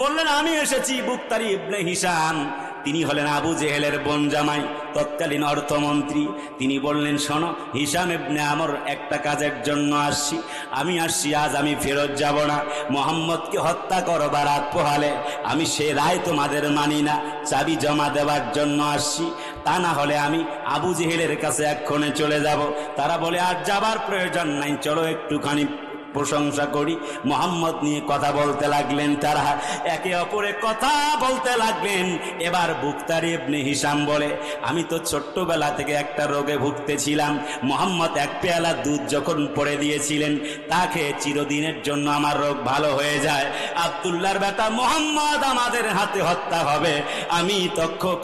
বললেন, আমি এসেছি। বুখতারি ইবনে হিশাম তিনি হলেন আবু জেহেলের বোন জামাই, তৎকালীন অর্থমন্ত্রী। তিনি বললেন, শোনো হিশাম ইবনে আমর, একটা কাজের জন্য আসছি, আমি আসছি, আজ আমি ফেরত যাব না। মুহাম্মদকে হত্যা করবার রাত পোহালে আমি সে রায় তোমাদের মানি না, চাবি জমা দেওয়ার জন্য আসছি, তা না হলে আমি আবু জেহেলের কাছে এক্ষণে চলে যাব। তারা বলে, আর যাবার প্রয়োজন নাই, চলো একটুখানি প্রশংসা করি। মুহাম্মদ নিয়ে কথা বলতে লাগলেন, তারা একে অপরে কথা বলতে লাগলেন। এবার বুখতারি ইবনে হিশাম বলে, আমি তো ছোট্টবেলা থেকে একটা রোগে ভুগতেছিলাম, মুহাম্মদ 1 পেয়ালা দুধ যখন পড়ে দিয়েছিলেন, তা খেয়ে চিরদিনের জন্য আমার রোগ ভালো হয়ে যায়। আব্দুল্লাহর বেটা মুহাম্মদ আমাদের হাতে হত্যা হবে, আমি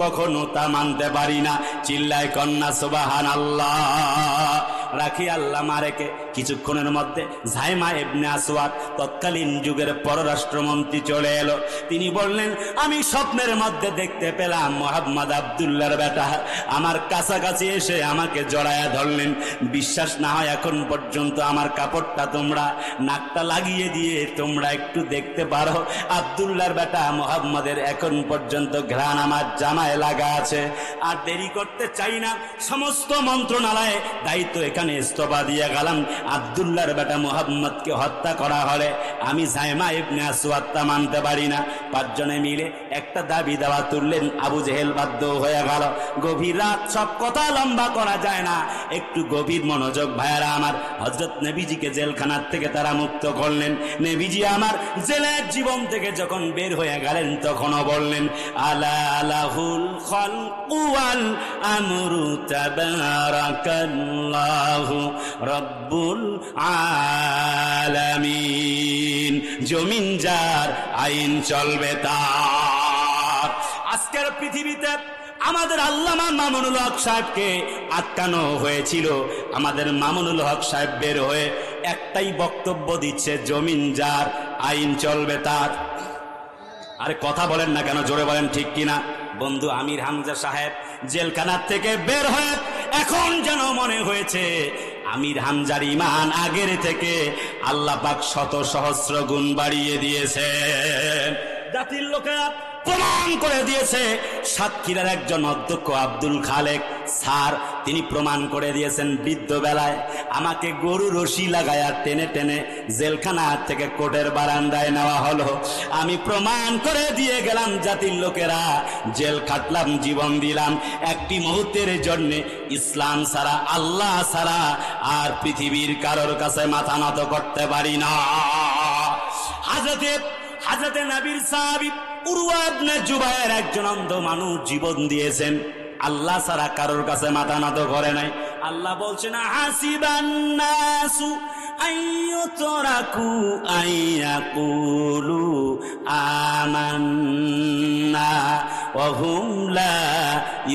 কখনো তা মানতে পারি না। চিল্লায় কন্যা সুবহানাল্লাহ। রাখি আল্লাহ মারেকে কিছুক্ষণের মধ্যে জাইমা ইবনে আসওয়াদ তৎকালীন যুগের পররাষ্ট্রমন্ত্রী চলে এলো। তিনি বললেন, আমি স্বপ্নের মধ্যে দেখতে পেলাম মোহাম্মদ আব্দুল্লাহর বেটা আমার কাছাকাছি এসে আমাকে জড়ায়া ধরলেন। বিশ্বাস না হয় এখন পর্যন্ত আমার কাপড়টা তোমরা নাকটা লাগিয়ে দিয়ে তোমরা একটু দেখতে পারো, আব্দুল্লাহর বেটা মোহাম্মদের এখন পর্যন্ত ঘ্রাণ আমার জামায় লাগা আছে। আর দেরি করতে চাই না, সমস্ত মন্ত্রণালয়ে দায়িত্ব এখানে ইস্তফা দিয়ে গেলাম। আব্দুল্লাহর বেটা মোহাম্মদকে হত্যা করা হলে আমি জাইমা ইবনে আসওয়াদটা মানতে পারি না। পাঁচজনে মিলে একটা দাবি দাওয়া তুললেন। আবু জেহেল বাধ্য হয়ে গেল। গভীর রাত, সব কথা লম্বা করা যায় না, একটু গভীর মনোযোগ ভাইয়ারা আমার। হযরত নবীজিকে জেলখানার থেকে তারা মুক্ত করলেন। নবীজি আমার জেলের জীবন থেকে যখন বের হয়ে গেলেন তখনও বললেন, আলা লাহুল খালকু ওয়াল আমরু তাবারাকাল্লাহু রাব্বুল আলামিন। জমিন যার, আইন চলবে তার। আজকের পৃথিবীতে আমাদের আল্লামা মামুনুল হক সাহেবকে আটকানো হয়েছিল। আমাদের মামুনুল হক সাহেব বের হয়ে একটাই বক্তব্য দিচ্ছে, জমিন যার, আইন চলবে তার। আরে কথা বলেন না কেন, জোরে বলেন ঠিক কিনা। বন্ধু আমির হামজা সাহেব জেলখানার থেকে বের হয়ে এখন যেন মনে হয়েছে আমির হামজার ইমান আগের থেকে আল্লাহ পাক শত সহস্র গুণ বাড়িয়ে দিয়েছে। জাতির লোকেরা প্রমাণ করে দিয়েছে। সাতক্ষীরার একজন অধ্যক্ষ আব্দুল খালেক স্যার, তিনি প্রমাণ করে দিয়েছেন বৃদ্ধ বেলায় আমাকে গরু রশি লাগায়া টেনে টেনে জেলখানা থেকে কোর্টের বারান্দায় নেওয়া হলো। আমি প্রমাণ করে দিয়ে গেলাম, জাতির লোকেরা জেল খাটলাম, জীবন দিলাম, একটি মুহূর্তের জন্য ইসলাম ছাড়া, আল্লাহ ছাড়া আর পৃথিবীর কারোর কাছে মাথা নত করতে পারি না। হাজরতে নবীর সাহাবী উরওয়া ইবনে জুবায়ের একজন অন্ধ মানুষ জীবন দিয়েছেন, আল্লাহ ছাড়া কারোর কাছে মাথা নত করে নাই। আল্লাহ বলছেন, হাসিবান নাসু আইয়ুতরাকু আইয়াকুলু আমান্না ওয়া হুম লা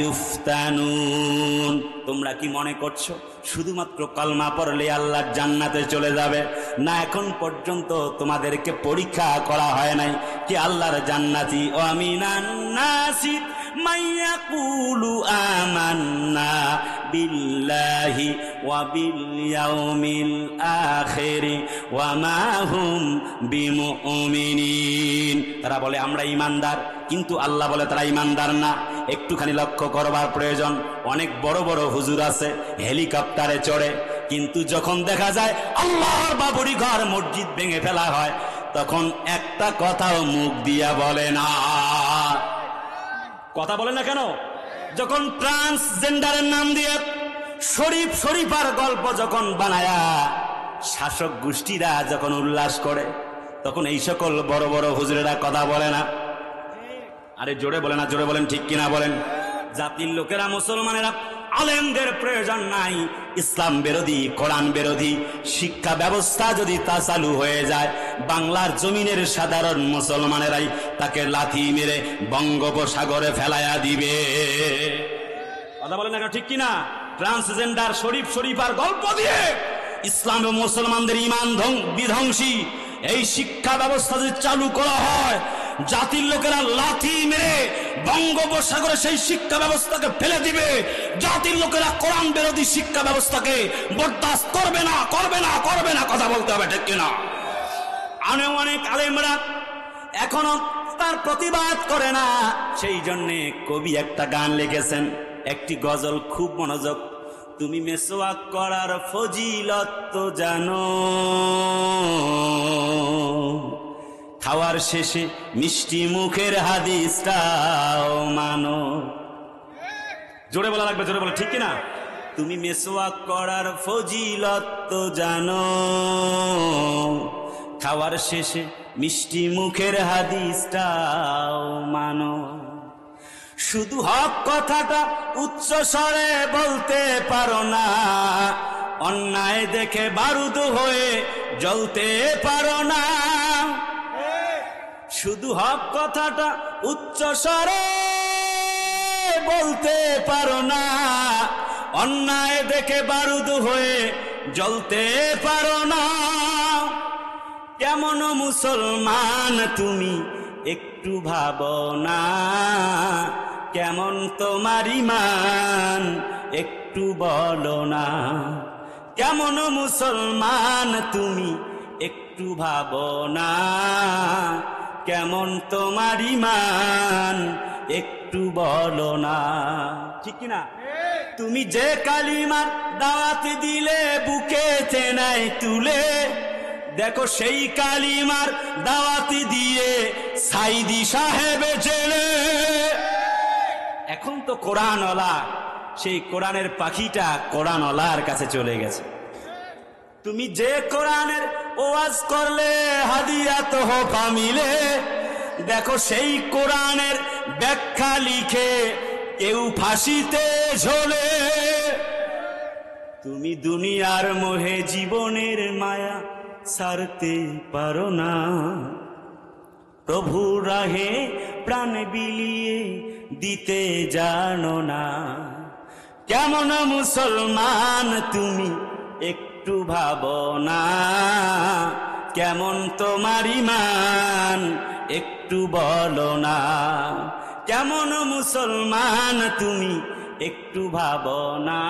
ইফতানুন। তোমরা কি মনে করছো শুধুমাত্র কলমা পড়লে আল্লাহর জান্নাতে চলে যাবে? না, এখন পর্যন্ত তোমাদেরকে পরীক্ষা করা হয় নাই কি আল্লাহর জান্নাতি। ও আমিনান নাসি মাইয়াকুলু আমান্না বিল্লাহি ওয়া বিল ইয়াউমিল আখিরি ওয়া মা হুম বিমুমিনিন। তারা বলে আমরা ঈমানদার, কিন্তু আল্লাহ বলে তারা ঈমানদার না। একটুখানি লক্ষ্য করবার প্রয়োজন। অনেক বড় বড় হুজুর আছে হেলিকপ্টারে চড়ে, কিন্তু যখন দেখা যায় আল্লাহর বাবরি ঘর মসজিদ ভেঙে ফেলা হয় তখন একটা কথাও মুখ দিয়া বলে না। কথা বলে না কেন? যখন ট্রান্সজেন্ডারের নাম দিয়ে শরীফার গল্প যখন বানায়া শাসক গোষ্ঠীরা যখন উল্লাস করে তখন এই সকল বড় বড় হুজুরেরা কথা বলে না। আরে জোরে বলে না, জোরে বলেন ঠিক কিনা বলেন। জাতির লোকেরা, মুসলমানেরা, আলেমদের প্রয়োজন নাই। ইসলাম বিরোধী, কোরআন বিরোধী শিক্ষা ব্যবস্থা যদি তা চালু হয়ে যায়, বাংলার জমিনের সাধারণ মুসলমানেরাই তাকে লাথি মেরে বঙ্গোপসাগরে ফেলায়া দিবে। কথা বলেন না ঠিক কিনা? ট্রান্সজেন্ডার শরীফার গল্প দিয়ে ইসলাম ও মুসলমানদের ঈমান বিধ্বংসী এই শিক্ষা ব্যবস্থা যদি চালু করা হয়, জাতির লোকেরা লাথি মেরে বঙ্গোপসাগরে সেই শিক্ষা ব্যবস্থাকে ফেলে দিবে। জাতির লোকেরা কোরআন বিরোধী শিক্ষা ব্যবস্থাকে বরদাস্ত করবে না, করবে না, করবে না। কথা বলতে হবে ঠিক কিনা? অনেক আলেমরা এখনো তার প্রতিবাদ করে না। সেই জন্যে কবি একটা গান লিখেছেন, একটি গজল, খুব মনোযোগ। তুমি মেসওয়াক করার ফজিলত তো জানো, খাওয়ার শেষে মিষ্টি মুখের হাদিসটাও মানো। জোরে বলা লাগবে, জোরে বলা ঠিক কিনা? তুমি মেসওয়াক করার ফজিলত তো জানো, খাওয়ার শেষে মিষ্টি মুখের হাদিসটাও মানো। শুধু হক কথাটা উচ্চ স্বরে বলতে পারো না, অন্যায় দেখে বারুদ হয়ে জ্বলতে পারো না। শুধু হক কথাটা উচ্চ স্বরে বলতে পারো না, অন্যায় দেখে বারুদ হয়ে জ্বলতে পারো না। কেমন মুসলমান তুমি একটু ভাবো না, কেমন তোমার ঈমান একটু বলো না। কেমন মুসলমান তুমি একটু ভাবো না, কেমন তোমার ঈমান একটু বলো না। ঠিক কিনা? তুমি যে কালিমার দাওয়াত দিলে বুকে চেনাই তুলে, দেখো সেই কালিমার দাওয়াত দিয়ে সাইদি সাহেব জেলে। এখন তো কোরআনওয়ালা, সেই কোরআনের পাখিটা কোরআনওয়ালার কাছে চলে গেছে। তুমি যে কোরআনের ওয়াজ করলে হাদিয়াত হোফা মিলে, দেখো সেই কোরআনের ব্যাখ্যা লিখে কেউ ফাঁসিতে ঝোলে। তুমি দুনিয়ার মোহে জীবনের মায়া ছাড়তে পারো না, প্রভুর রাহে প্রাণ বিলিয়ে দিতে জানো না। কেমন মুসলমান তুমি একটু ভাবো না, কেমন তোমার ঈমান একটু বলো না। কেমন মুসলমান তুমি একটু ভাবো না,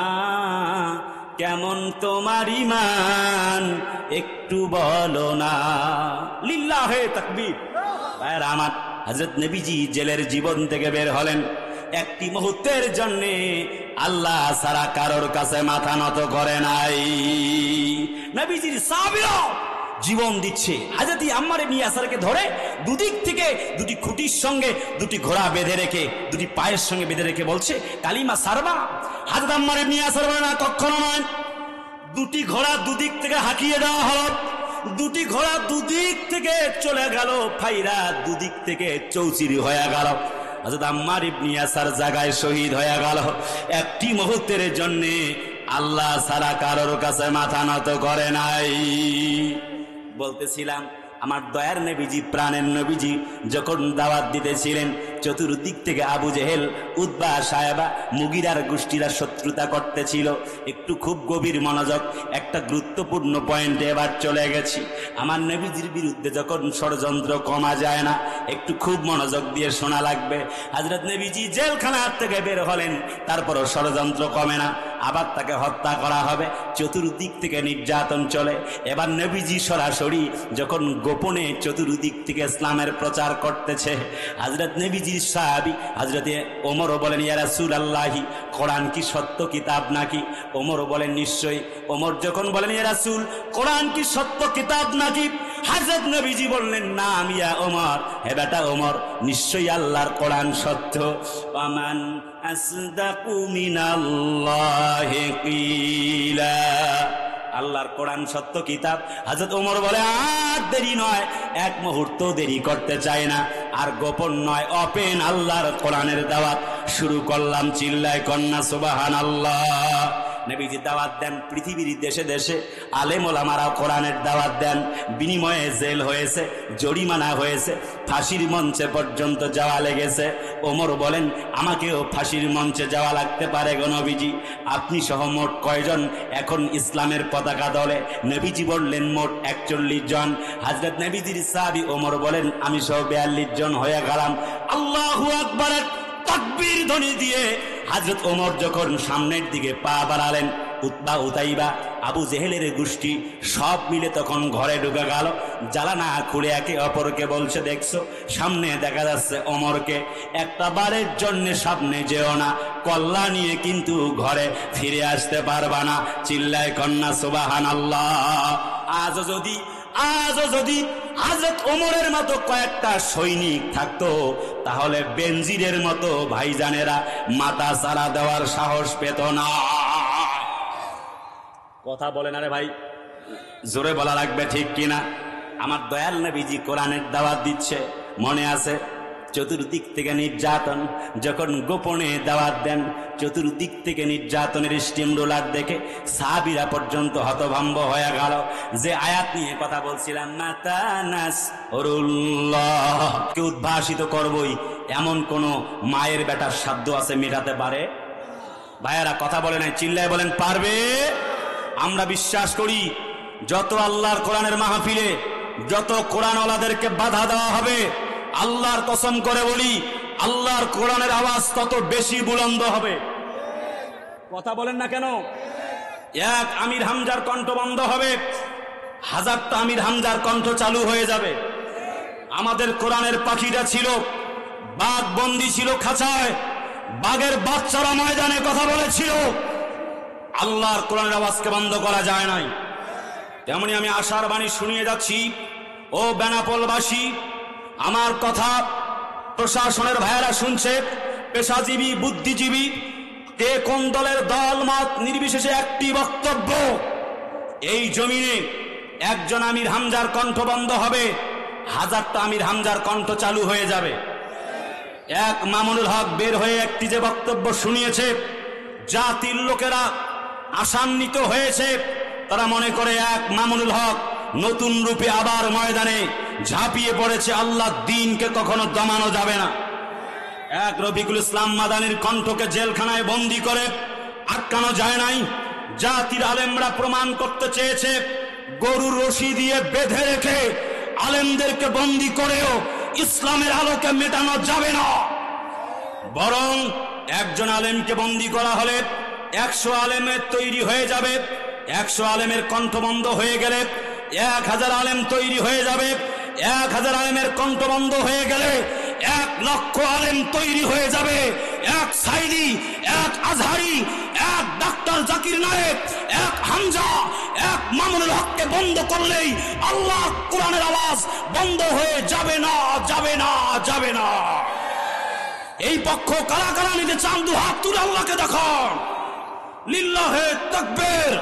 কেমন তোমার ঈমান একটু বলো না। লিল্লাহে তাকবীর। ভাইরা আমার, হযরত নবীজি জেলের জীবন থেকে বের হলেন একটি মুহূর্তের জন্য, আল্লাহ ছাড়া কারোর কাছে মাথা নত করে নাই। নবীজির সাহাবীরা জীবন দিচ্ছে। হযরত আম্মার ইবনে ইয়াসারকে ধরে দুদিক থেকে দুটি খুঁটির সঙ্গে দুটি ঘোড়া বেঁধে রেখে, দুটি পায়ের সঙ্গে বেঁধে রেখে বলছে কালিমা সারবা। হযরত আম্মার ইবনে ইয়াসার বলে না, কখনো নয়। দুটি ঘোড়া দুদিক থেকে হাঁকিয়ে দেওয়া হলো, দুটি ঘোড়া দুদিক থেকে চলে গেল, ফাইরা দুদিক থেকে চৌচিরি হয়ে গেল। হযরত আম্মার ইবনে ইয়াসার জায়গায় শহীদ হয়ে গেল। একটি মুহূর্তের জন্য আল্লাহ ছাড়া কারোর কাছে মাথা নত করে নাই। বলতেছিলাম, আমার দয়ার নবীজি, প্রাণের নবীজি যখন দাওয়াত দিতেছিলেন, চতুর্দিক থেকে আবু জেহেল, উতবা, সায়বা, মুগিরার গোষ্ঠীরা শত্রুতা করতেছিল। একটু খুব গভীর মনোযোগ, একটা গুরুত্বপূর্ণ পয়েন্টে এবার চলে গেছি। আমার নবীজির বিরুদ্ধে যখন ষড়যন্ত্র কমা যায় না, একটু খুব মনোযোগ দিয়ে শোনা লাগবে। হযরত নবীজি জেলখানা থেকে বের হলেন, তারপরও ষড়যন্ত্র কমে না, আবার তাকে হত্যা করা হবে। চতুর্দিক থেকে নির্যাতন চলে। এবার নবীজি সরাসরি যখন গোপনে চতুর্দিক থেকে ইসলামের প্রচার করতেছে, হযরত নবীজির সাহাবী হযরতে ওমরও বলেন, ইয়া রাসূলুল্লাহি, কোরআন কি সত্য কিতাব নাকি? ওমরও বলেন নিশ্চয়ই। ওমর যখন বলেন, ইয়া রাসূল, কোরআন কি সত্য কিতাব নাকি? হযরত নবীজি বললেন, নাম ইয়া ওমর, হে বেটা ওমর, নিশ্চয়ই আল্লাহর কোরআন সত্য। ওয়ামান আসদাকু মিনাল্লাহি কিলা, আল্লাহর কোরআন সত্য কিতাব। হযরত ওমর বলে, আর দেরি নয়, এক মুহূর্ত দেরি করতে চাই না, আর গোপন নয়, ওপেন আল্লাহর কোরআনের দাওয়াত শুরু করলাম। চিল্লায় কন্যা সুবহানাল্লাহ। নবীজি দাওয়াত দেন পৃথিবীর দেশে দেশে, আলেম ওলামারাও কোরআনের দাওয়াত দেন। বিনিময়ে জেল হয়েছে, জরিমানা হয়েছে, ফাঁসির মঞ্চে পর্যন্ত যাওয়া লেগেছে। ওমর বলেন, আমাকেও ফাঁসির মঞ্চে যাওয়া লাগতে পারে গো নবীজি। আপনি সহ মোট কয়জন এখন ইসলামের পতাকা দলে? নবীজি বললেন, মোট 41 জন। হযরত নবীজির সাহাবী ওমর বলেন, আমি সহ 42 জন হয়ে গেলাম। আল্লাহু আকবার তাকবীর ধ্বনি দিয়ে হযরত ওমর যখন সামনের দিকে পা বাড়ালেন, উতবা, উতাইবা, আবু জেহেলের গোষ্ঠী সব মিলে তখন ঘরে ঢুকে গেল। জানালা খুলে একে অপরকে বলছে, দেখছো সামনে দেখা যাচ্ছে ওমরকে, একটা বারের জন্য সামনে যেও না, কল্লা নিয়ে কিন্তু ঘরে ফিরে আসতে পারবা না। চিল্লায় কন্যা সুবহানাল্লাহ। আজও যদি হযরত ওমরের মতো কয়েকটা সৈনিক থাকতো, তাহলে বেনজিরের মতো ভাইজানেরা মাথা চারা দেওয়ার সাহস পেত না। কথা বলে না রে ভাই, জোরে বলা লাগবে, ঠিক কিনা? আমার দয়াল নবীজি কোরআনের দাওয়াত দিচ্ছে, মনে আছে? চতুর্দিক থেকে নির্যাতন, যখন গোপনে দাওয়াত দেন, চতুর্দিক থেকে নির্যাতনের স্টিম রোলার দেখে সাহাবীরা পর্যন্ত হতভম্ব হয়ে গেল। যে আয়াত নিয়ে কথা বলছিলাম, মাতা নাসরুল্লাহকে উদ্ভাসিত করবই, এমন কোন মায়ের বেটার সাধ্য আছে মেটাতে পারে? ভাইয়ারা কথা বলে নাই, চিল্লায় বলেন পারবে। আমরা বিশ্বাস করি যত আল্লাহর কোরআনের মাহফিলে যত কোরআনওয়ালাদেরকে বাধা দেওয়া হবে, আল্লাহর কসম করে বলি আল্লাহর কোরআনের আওয়াজ তত বেশি বুলন্দ হবে। কথা বলেন না কেন? এক আমির হামজার কণ্ঠ বন্ধ হবে, হাজারটা আমির হামজার কণ্ঠ চালু হয়ে যাবে। আমাদের কোরআনের পাখিটা ছিল বাঘ বন্দী ছিল খাঁচায়, বাঘের বাচ্চারা ময়দানে কথা বলেছিল, আল্লাহর কোরআনের আওয়াজকে বন্ধ করা যায় নাই। তেমনি আমি আশার বাণী শুনিয়ে যাচ্ছি, ও বেনাপোলবাসী আমার কথা প্রশাসনের ভাইয়েরা শুনছে, পেশাজীবী বুদ্ধিজীবী কে কোন দলের দল মত নির্বিশেষে একটি বক্তব্য, এই জমিনে একজন আমির হামজার কণ্ঠ বন্ধ হবে, হাজারটা আমির হামজার কণ্ঠ চালু হয়ে যাবে। এক মামুনুল হক বের হয়ে একটি যে বক্তব্য শুনিয়েছে, জাতির লোকেরা আশান্বিত হয়েছে, তারা মনে করে এক মামুনুল হক নতুন রূপে আবার ময়দানে ঝাঁপিয়ে পড়েছে, আল্লাহ দ্বীনকে কখনো দমানো যাবে না। এক রফিকুল ইসলাম মাদানির কণ্ঠকে জেলখানায় বন্দী করে আটকানো যায় নাই। জাতির আলেমরা প্রমাণ করতে চেয়েছে গরুর রশি দিয়ে বেঁধে রেখে আলেমদেরকে বন্দী করেও ইসলামের আলোকে মেটানো যাবে না। বরং একজন আলেমকে বন্দী করা হলে 100 আলেমের তৈরি হয়ে যাবে, 100 আলেমের কণ্ঠ বন্ধ হয়ে গেলে 1000 আলেম তৈরি হয়ে যাবে, 1000 আলেমের কণ্ঠ বন্ধ হয়ে গেলে 1 লক্ষ আলেম তৈরি হয়ে যাবে। এক সাইদি, এক আজহারি, এক ডাক্তার জাকির নায়েক, এক হামজা, এক মামুনুল হককে বন্ধ করলেই আল্লাহ কোরআনের আওয়াজ বন্ধ হয়ে যাবে না, যাবে না, যাবে না। এই পক্ষ কারা কারা নিতে চান দু হাত তুলে আল্লাহকে দেখান। লিল্লাহে তাকবীর,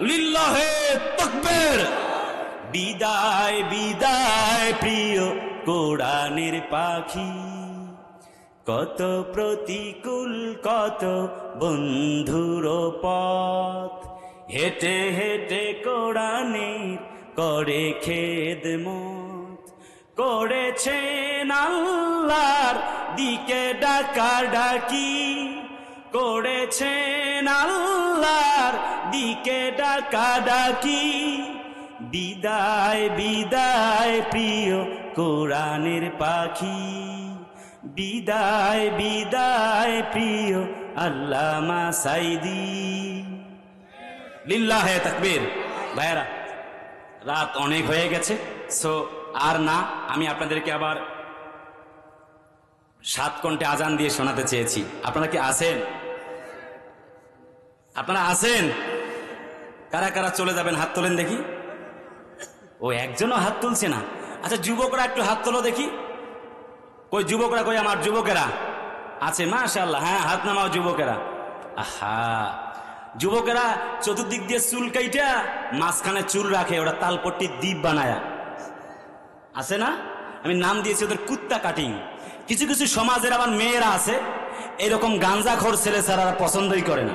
লিল্লাহে তাকবীর। বিদায় বিদায় প্রিয় কোরআনের পাখি, কত প্রতিকূল কত বন্ধুর পথ, হেঁটে হেঁটে কোরআনের করে খেদমত, করেছেন আল্লাহর দিকে ডাকা ডাকি, করেছেন আল্লাহর দিকে ডাকা ডাকি। বিদায় বিদায় প্রিয় কোরআনের পাখি, বিদায় বিদায় প্রিয় আল্লামা সাইদি। লিল্লাহে তাকবীর। ভাইরা রাত অনেক হয়ে গেছে, সো আর না, আমি আপনাদেরকে আবার 7 কণ্ঠে আজান দিয়ে শোনাতে চেয়েছি। আপনারা কি আছেন? আপনারা আছেন? কারা কারা চলে যাবেন হাত তোলেন দেখি। ও একজনও হাত তুলছে না। আচ্ছা যুবকরা একটু হাত তোলো দেখি। কই যুবকরা, কই আমার যুবকেরা আছে? মাশাআল্লাহ, হ্যাঁ হাত নামাও যুবকেরা। আহা, যুবকেরা চতুর্দিক দিয়ে চুল কাইটা মাঝখানে চুল রাখে, ওরা তালপট্টির দ্বীপ বানায়া আছে না? আমি নাম দিয়েছি ওদের কুত্তা কাটিং। কিছু কিছু সমাজের আবার মেয়েরা আছে এরকম গাঞ্জাখোর ছেলে ছাড়া পছন্দই করে না।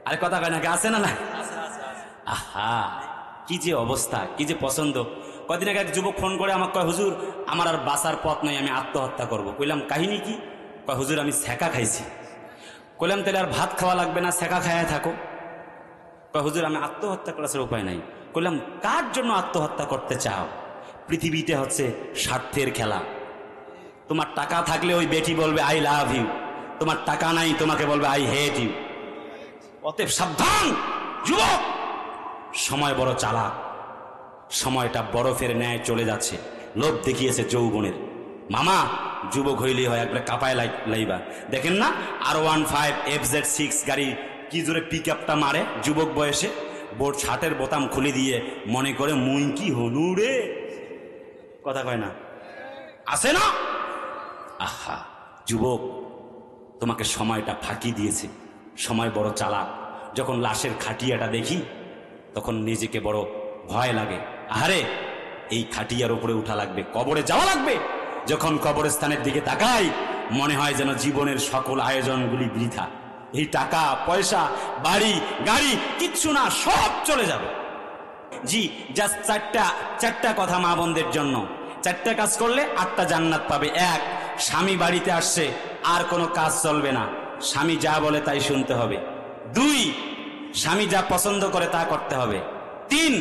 আরে কথা কয় নাকি? আছে না? না, আহা কি যে অবস্থা, কি যে পছন্দ। কদিন আগে এক যুবক ফোন করে আমাকে কয়, হুজুর আমার আর বাঁচার পথ নাই, আমি আত্মহত্যা করব। কইলাম কাহিনী কি? কয় হুজুর আমি ছ্যাঁকা খাইছি। কইলাম তাহলে আর ভাত খাওয়া লাগবে না, ছ্যাঁকা খাইয়া থাকো। কয় হুজুর আমি আত্মহত্যা করার উপায় নাই। কইলাম কার জন্য আত্মহত্যা করতে চাও? পৃথিবীতে হচ্ছে স্বার্থের খেলা। তোমার টাকা থাকলে ওই বেটি বলবে আই লাভ ইউ, তোমার টাকা নাই তোমাকে বলবে আই হেট ইউ। অতএব সাবধান যুবক, সময় বড় চালাক, সময়টা বরফের ন্যায় চলে যাচ্ছে। লোভ দেখিয়েছে যৌবনের। মামা যুবক হইলে হয় একবার কাপায় লাইবা। দেখেন না R15 FZ6 গাড়ি কি জোরে পিক আপটা মারে যুবক বয়সে। বোর্ড শার্টের বোতাম খুলে দিয়ে মনে করে মুই কি হলু রে। কথা কয় না? আছে না? আহা যুবক, তোমাকে সময়টা ফাঁকি দিয়েছে। সময় বড় চালাক। যখন লাশের খাটিয়াটা দেখি তখন নিজেকে বড় ভয় লাগে। আহারে এই খাটিয়ার উপরে উঠা লাগবে, কবরে যাওয়া লাগবে। যখন কবরস্থানের দিকে তাকাই মনে হয় যেন জীবনের সকল আয়োজনগুলি বৃথা। এই টাকা পয়সা বাড়ি গাড়ি কিচ্ছু না, সব চলে যাবে। জি জাস্ট চারটা কথা মা বোনদের জন্য। 4টা কাজ করলে 8টা জান্নাত পাবে। 1, স্বামী বাড়িতে আসছে আর কোনো কাজ চলবে না, স্বামী যা বলে তাই শুনতে হবে। 2, স্বামী যা পছন্দ করে তা করতে হবে। 3,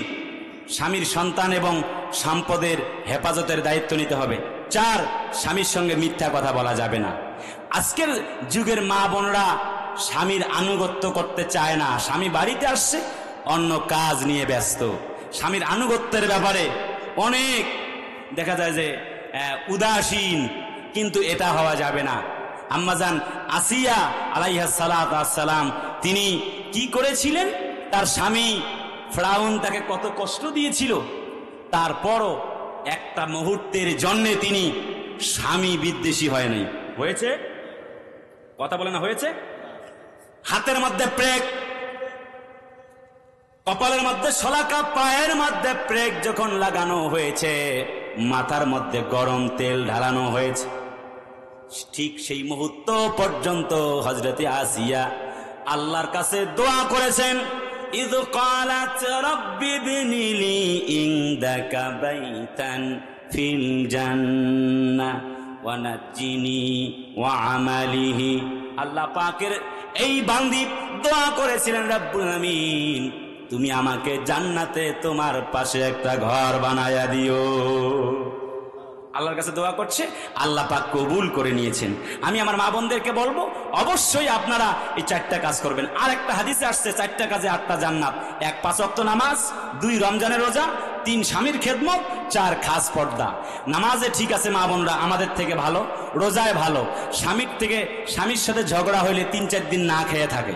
স্বামীর সন্তান এবং সম্পদের হেফাজতের দায়িত্ব নিতে হবে। 4, স্বামীর সঙ্গে মিথ্যা কথা বলা যাবে না। আজকের যুগের মা বোনরা স্বামীর আনুগত্য করতে চায় না। স্বামী বাড়িতে আসছে, অন্য কাজ নিয়ে ব্যস্ত। স্বামীর আনুগত্যের ব্যাপারে অনেক দেখা যায় যে উদাসীন, কিন্তু এটা হওয়া যাবে না। আম্মাজান আসিয়া আলাইহিস সালাতু ওয়াস সালাম তিনি কি করেছিলেন? তার স্বামী ফিরআউন তাকে কত কষ্ট দিয়েছিল, তারপরও একটা মুহূর্তের জন্য তিনি স্বামী বিদ্বেষী হয় নাই। হয়েছে? কথা বলে না হয়েছে? হাতের মধ্যে প্রেক, কপালের মধ্যে শলাকা, পায়ের মধ্যে প্রেক যখন লাগানো হয়েছে, মাথার মধ্যে গরম তেল ঢালানো হয়েছে, ঠিক সেই মুহূর্ত পর্যন্ত হযরতে আসিয়া আল্লাহর কাছে দোয়া করেছেন, ইয ক্বালাত রাব্বি ইবনি লি ইনদাকা বাইতান ফিল জান্নাহ ওয়া নাজ্জিনি ওয়া আমালিহি। আল্লাহ পাকের এই বান্দী দোয়া করেছিলেন, রব্বুল আমিন তুমি আমাকে জান্নাতে তোমার পাশে একটা ঘর বানায়া দিও। আল্লাহর কাছে দোয়া করছে, আল্লাহ পাক কবুল করে নিয়েছেন। আমি আমার মা বোনদেরকে বলবো, অবশ্যই আপনারা এই 4টা কাজ করবেন। আর একটা হাদিসে আসছে 4টা কাজে 8টা জান্নাত। 1 5 ওয়াক্ত নামাজ, 2 রমজানের রোজা, 3 স্বামীর খেদমত, 4 খাস পর্দা। নামাজে ঠিক আছে মা বোনরা আমাদের থেকে ভালো, রোজায় ভালো। স্বামীর সাথে ঝগড়া হইলে 3-4 দিন না খেয়ে থাকে।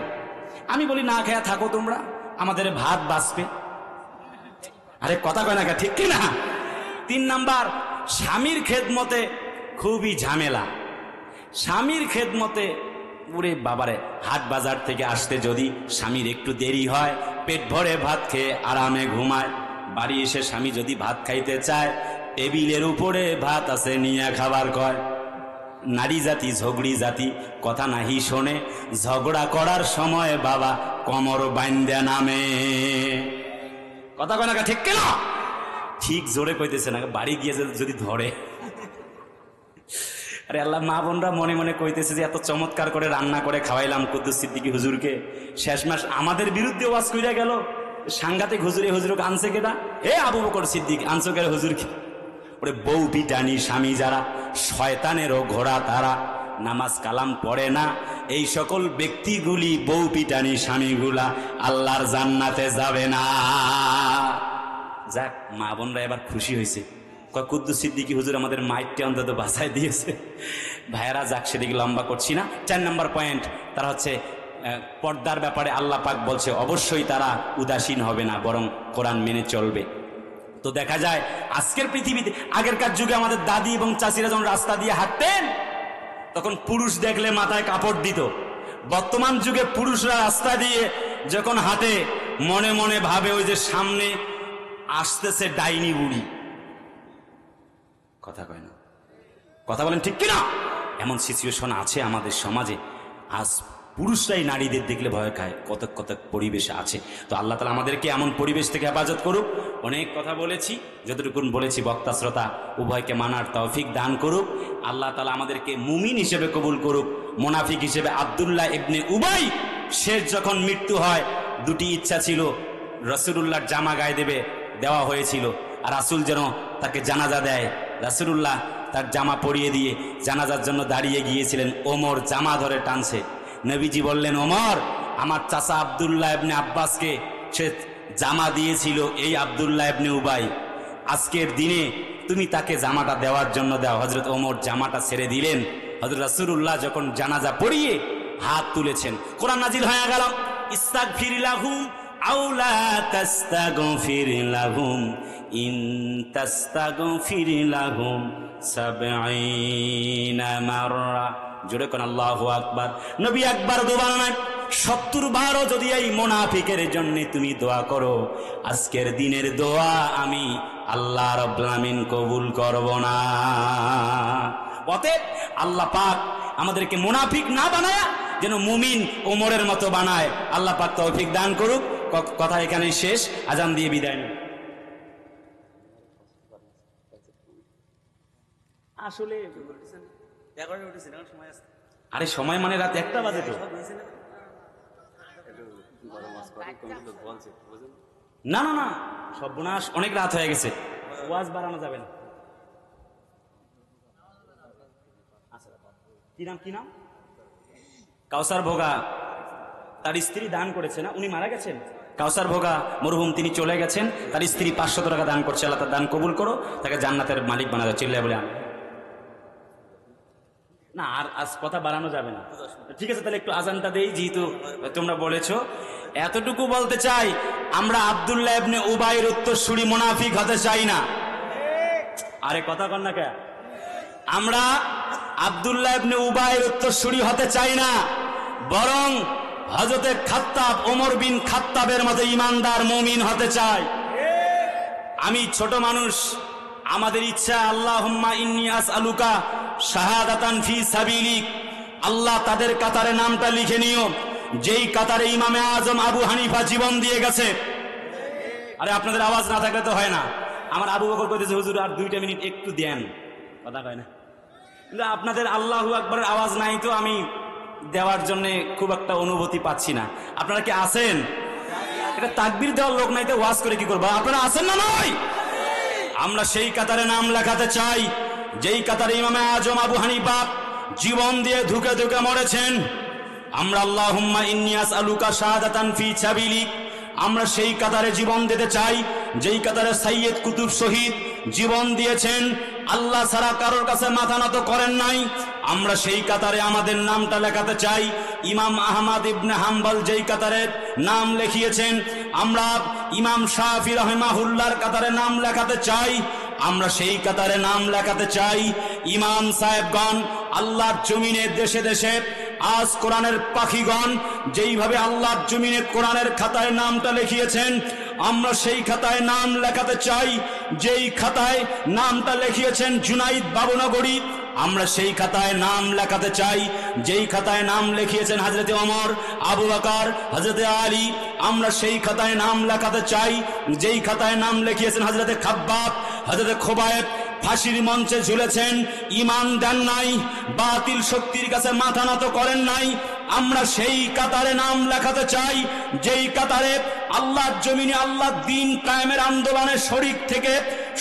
আমি বলি না খেয়ে থাকো তোমরা, আমাদের ভাত বাঁচবে। আরে কথা কয় না, ঠিক কি না? 3 নাম্বার, স্বামীর খেদমতে খুবই ঝামেলা। স্বামীর খেদমতে ওরে বাবারে, হাট বাজার থেকে আসতে যদি স্বামীর একটু দেরি হয়, পেট ভরে ভাত খেয়ে আরামে ঘুমায়। বাড়ি এসে স্বামী যদি ভাত খাইতে চায়, টেবিলের উপরে ভাত আছে নিয়ে খাবার কয়। নারী জাতি ঝগড়ি জাতি, কথা নাহি শোনে, ঝগড়া করার সময় বাবা কোমর বাইন্দা নামে। কথা কয় না, ঠিক কেন? ঠিক জোরে কইতেছে না, বাড়ি গিয়ে যদি ধরে। আরে আল্লাহ, মা বোনরা মনে মনে কইতেছে যে এত চমৎকার করে রান্না করে খাওয়াইলাম কুদ্দুস সিদ্দিকী হুজুরকে, শেষ মাস আমাদের বিরুদ্ধে ওয়াজ কইরা গেল। সাংঘাতিক হুজুরে হুজুরকে আনছে কেডা? আবু বকর সিদ্দিক আনছো কেন হুজুরকে? ওরে বউ পিটানি স্বামী যারা, শয়তানেরও ঘোড়া তারা, নামাজ কালাম পড়ে না, এই সকল ব্যক্তিগুলি বউ পিটানি স্বামীগুলা আল্লাহর জান্নাতে যাবে না। যাক, মা বোনরা এবার খুশি হয়েছে। কুদ্দুস সিদ্দিকী হুজুর আমাদের মাইকটা অন্তত বাঁচায় দিয়েছে। ভাইয়েরা, যাক সেদিকে লম্বা করছি না। 4 নম্বর পয়েন্ট, তারা হচ্ছে পর্দার ব্যাপারে আল্লাহ পাক বলছে অবশ্যই তারা উদাসীন হবে না, বরং কোরআন মেনে চলবে। তো দেখা যায় আজকের পৃথিবীতে, আগেরকার যুগে আমাদের দাদি এবং চাচিরা যখন রাস্তা দিয়ে হাঁটতেন, তখন পুরুষ দেখলে মাথায় কাপড় দিত। বর্তমান যুগে পুরুষরা রাস্তা দিয়ে যখন হাঁটে, মনে মনে ভাবে ওই যে সামনে আসতেছে ডাইনি বুড়ি। কথা কয় না, কথা বলেন ঠিক কিনা? এমন সিচুয়েশন আছে আমাদের সমাজে। আজ পুরুষরাই নারীদের দেখলে ভয় খায়, কত কত পরিবেশে আছে। তো আল্লাহ তাআলা আমাদেরকে এমন পরিবেশ থেকে হেফাজত করুক। অনেক কথা বলেছি, যতটুকু বলেছি বক্তা শ্রোতা উভয়কে মানার তৌফিক দান করুক। আল্লাহ তাআলা আমাদেরকে মুমিন হিসেবে কবুল করুক। মুনাফিক হিসেবে আব্দুল্লাহ ইবনে উবাই, শেষ যখন মৃত্যু হয়, 2টি ইচ্ছা ছিল। রাসূলুল্লাহর জামা গায়ে দেওয়া হয়েছিল, আর রাসূল যেন তাকে জানাজা দেয়। রাসূলুল্লাহ তার জামা পরিয়ে দিয়ে জানাজার জন্য দাঁড়িয়ে গিয়েছিলেন। ওমর জামা ধরে টানছে। নবীজি বললেন, ওমর, আমার চাচা আব্দুল্লাহ ইবনে আব্বাসকে সে জামা দিয়েছিল এই আব্দুল্লাহ ইবনে উবাই, আজকের দিনে তুমি তাকে জামাটা দেওয়ার জন্য দাও। হযরত ওমর জামাটা ছেড়ে দিলেন। হযরত রাসূলুল্লাহ যখন জানাজা পড়িয়ে হাত তুলেছেন, কোরআন নাজিল হয়ে গেল, ইস্তাগফির লাহুম আও লা তাস্তাগফির লাহুম ইন তাস্তাগফির লাহুম ৭০ মাররা। জোরে কোন আল্লাহু আকবার। নবী একবার দুবার নয়, ৭০ বারও যদি এই মুনাফিকের জন্য তুমি দোয়া করো, আজকের দিনের দোয়া আমি আল্লাহ রাব্বুল আমিন কবুল করব না। অতএব আল্লাহ পাক আমাদেরকে মুনাফিক না বানায়, যেন মুমিন ওমরের মতো বানায়। আল্লাহ পাক তৌফিক দান করুক। কথা এখানেই শেষ, আজান দিয়ে বিদায় নিন। আসলে 11 উঠেছে, সময় আছে। আরে সময় মানে রাত 1টা বাজে তো। না না না, সর্বনাশ, অনেক রাত হয়ে গেছে, ওয়াজ বাড়ানো যাবে না। কি নাম, কি নাম? কাউসার ভোগা, তার স্ত্রী দান করেছে না, উনি মারা গেছেন। কাউসার ভোগা মরহুম, তিনি চলে গেছেন, তার স্ত্রী 500 টাকা দান করছে। আল্লাহ তার দান কবুল করো, তাকে জান্নাতের মালিক বানা যাবে। চিল্লায় বলে আমি না, আর আজ কথা বাড়ানো যাবে না। ঠিক আছে, তাহলে একটু আজানটা দেই, যেহেতু তোমরা বলেছো। এতটুকু বলতে চাই, আমরা আব্দুল্লাহ ইবনে উবাইর উত্তরসূরি মুনাফিক হতে চাই না। আরে কথা কন না কে? আমরা আব্দুল্লাহ ইবনে উবাইর উত্তরসূরি হতে চাই না, বরং হযরতে খাত্তাব, ওমর বিন খাত্তাবের মতো ইমানদার মুমিন হতে চাই। আমি ছোট মানুষ, আমাদের ইচ্ছা, আল্লাহুম্মা ইন্নী আসআলুকা শাহাদাতান ফি সাবিলিক, আল্লাহ তাদের কাতারে নামটা লিখে নিও যেই কাতারে ইমামে আজম আবু হানিফা জীবন দিয়ে গেছে। আরে আপনাদের আওয়াজ না থাকলে তো হয় না। আমার আবু বকর কইতেছে, হুজুর আর 2টা মিনিট একটু দেন, কথা কয় না। কিন্তু আপনাদের আল্লাহু আকবারের আওয়াজ নাই, তো আমি দেওয়ার জন্য খুব একটা অনুভূতি পাচ্ছি না। আপনারা কি আছেন? এটা তাকবীর দেওয়ার লোক নাই, তো ওয়াজ করে কি করবো? আপনারা আছেন না নয়? আমরা সেই কাতারে নাম লেখাতে চাই যেই কাতারে ইমামে আজম আবু হানিফা জীবন দিয়ে ধুকে ধুকে মরেছেন। আমরা আল্লাহুম্মা ইন্নী আসআলুকা শাহাদাতান ফি সাবিলিক, আমরা সেই কাতারে জীবন দিতে চাই যেই কাতারে সাইয়্যিদ কুতুব শহীদ জীবন দিয়েছেন, আল্লাহ ছাড়া কারোর কাছে মাথা নত করেন নাই। আমরা সেই কাতারে আমাদের নামটা লেখাতে চাই। ইমাম আহমদ ইবনে হাম্বল যেই কাতারে নাম লিখিয়েছেন, আমরা ইমাম শাফি রাহিমাহুল্লাহর কাতারে নাম লেখাতে চাই। আমরা সেই কাতারে নাম লেখাতে চাই। ইমাম সাহেবগণ আল্লাহর জমিনে দেশে দেশে আজ কোরআনের পাখিগণ যেইভাবে আল্লাহর জমিনে কোরআনের খাতায় নামটা লিখিয়েছেন, আমরা সেই খাতায় নাম লেখাতে চাই যেই খাতায় নামটা লিখিয়েছেন জুনাইদ বাবুনগরী। আমরা সেই খাতায় নাম লেখাতে চাই যেই খাতায় নাম লিখিয়েছেন হযরতে ওমর, আবু বকর, হযরতে আলী। আমরা সেই খাতায় নাম লেখাতে চাই যেই খাতায় নাম লিখিয়েছেন হযরতে খাব্বাব, হযরতে খুবাইব। ফাঁসির মঞ্চে ঝুলেছেন, ঈমান দেন নাই, বাতিল শক্তির কাছে মাথা নত করেন নাই। আমরা সেই কাতারে নাম লেখাতে চাই যেই কাতারে আল্লাহর জমিনে আল্লাহর দ্বীন কায়েমের আন্দোলনে শরীক থেকে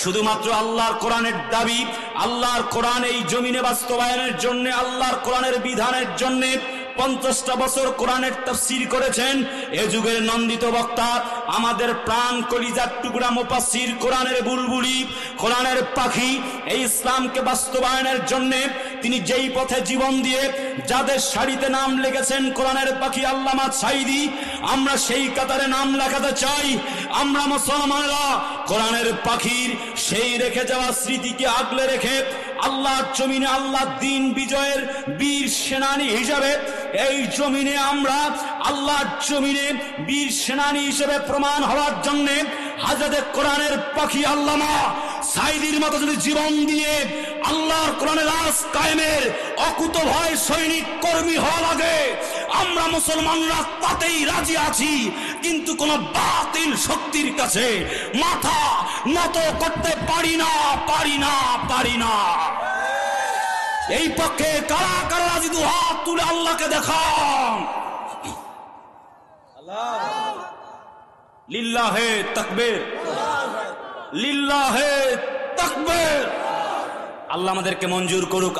শুধুমাত্র আল্লাহর কোরআনের দাবি, আল্লাহর কোরআন এই জমিনে বাস্তবায়নের জন্য, আল্লাহর কোরআনের বিধানের জন্য 50টা বছর কোরআনের তাফসীর করেছেন এ যুগের নন্দিত বক্তা, আমাদের প্রাণ কলিজার টুকরা মুফাসসির, কোরআনের বুলবুলি, কোরআনের পাখি। এই ইসলামকে বাস্তবায়নের জন্য তিনি যেই পথে জীবন দিয়ে যাদের সারিতে নাম লিখেছেন কোরআনের পাখি আল্লামা সাঈদী, আমরা সেই কাতারে নাম লেখাতে চাই। আমরা মুসলমানরা কোরআনের পাখির সেই রেখে যাওয়া স্মৃতিকে আগলে রেখে আল্লাহর জমিনে আল্লাহর দ্বীন বিজয়ের বীর সেনানী হিসাবে এই জমিনে আমরা আল্লাহর জমিনে বীর সেনানী হিসেবে প্রমাণ হওয়ার জন্য হযরতে কোরআনের পাখি আল্লামা সাঈদীর মতো যদি জীবন দিয়ে আল্লাহর কোরআনের রাজ কায়েমের অকুতোভয় সৈনিক কর্মী হওয়া লাগে, আমরা মুসলমানরা তাতেই রাজি আছি। কিন্তু কোন বাতিল শক্তির কাছে মাথা নত করতে পারি না, পারি না, পারি না। এই পক্ষে কারা কারা রাজি? দু হাত তুলে আল্লাহকে দেখান। লিল্লাহে তাকবীর, লিল্লাহে তাকবীর। আল্লাহ আমাদেরকে মঞ্জুর করুক।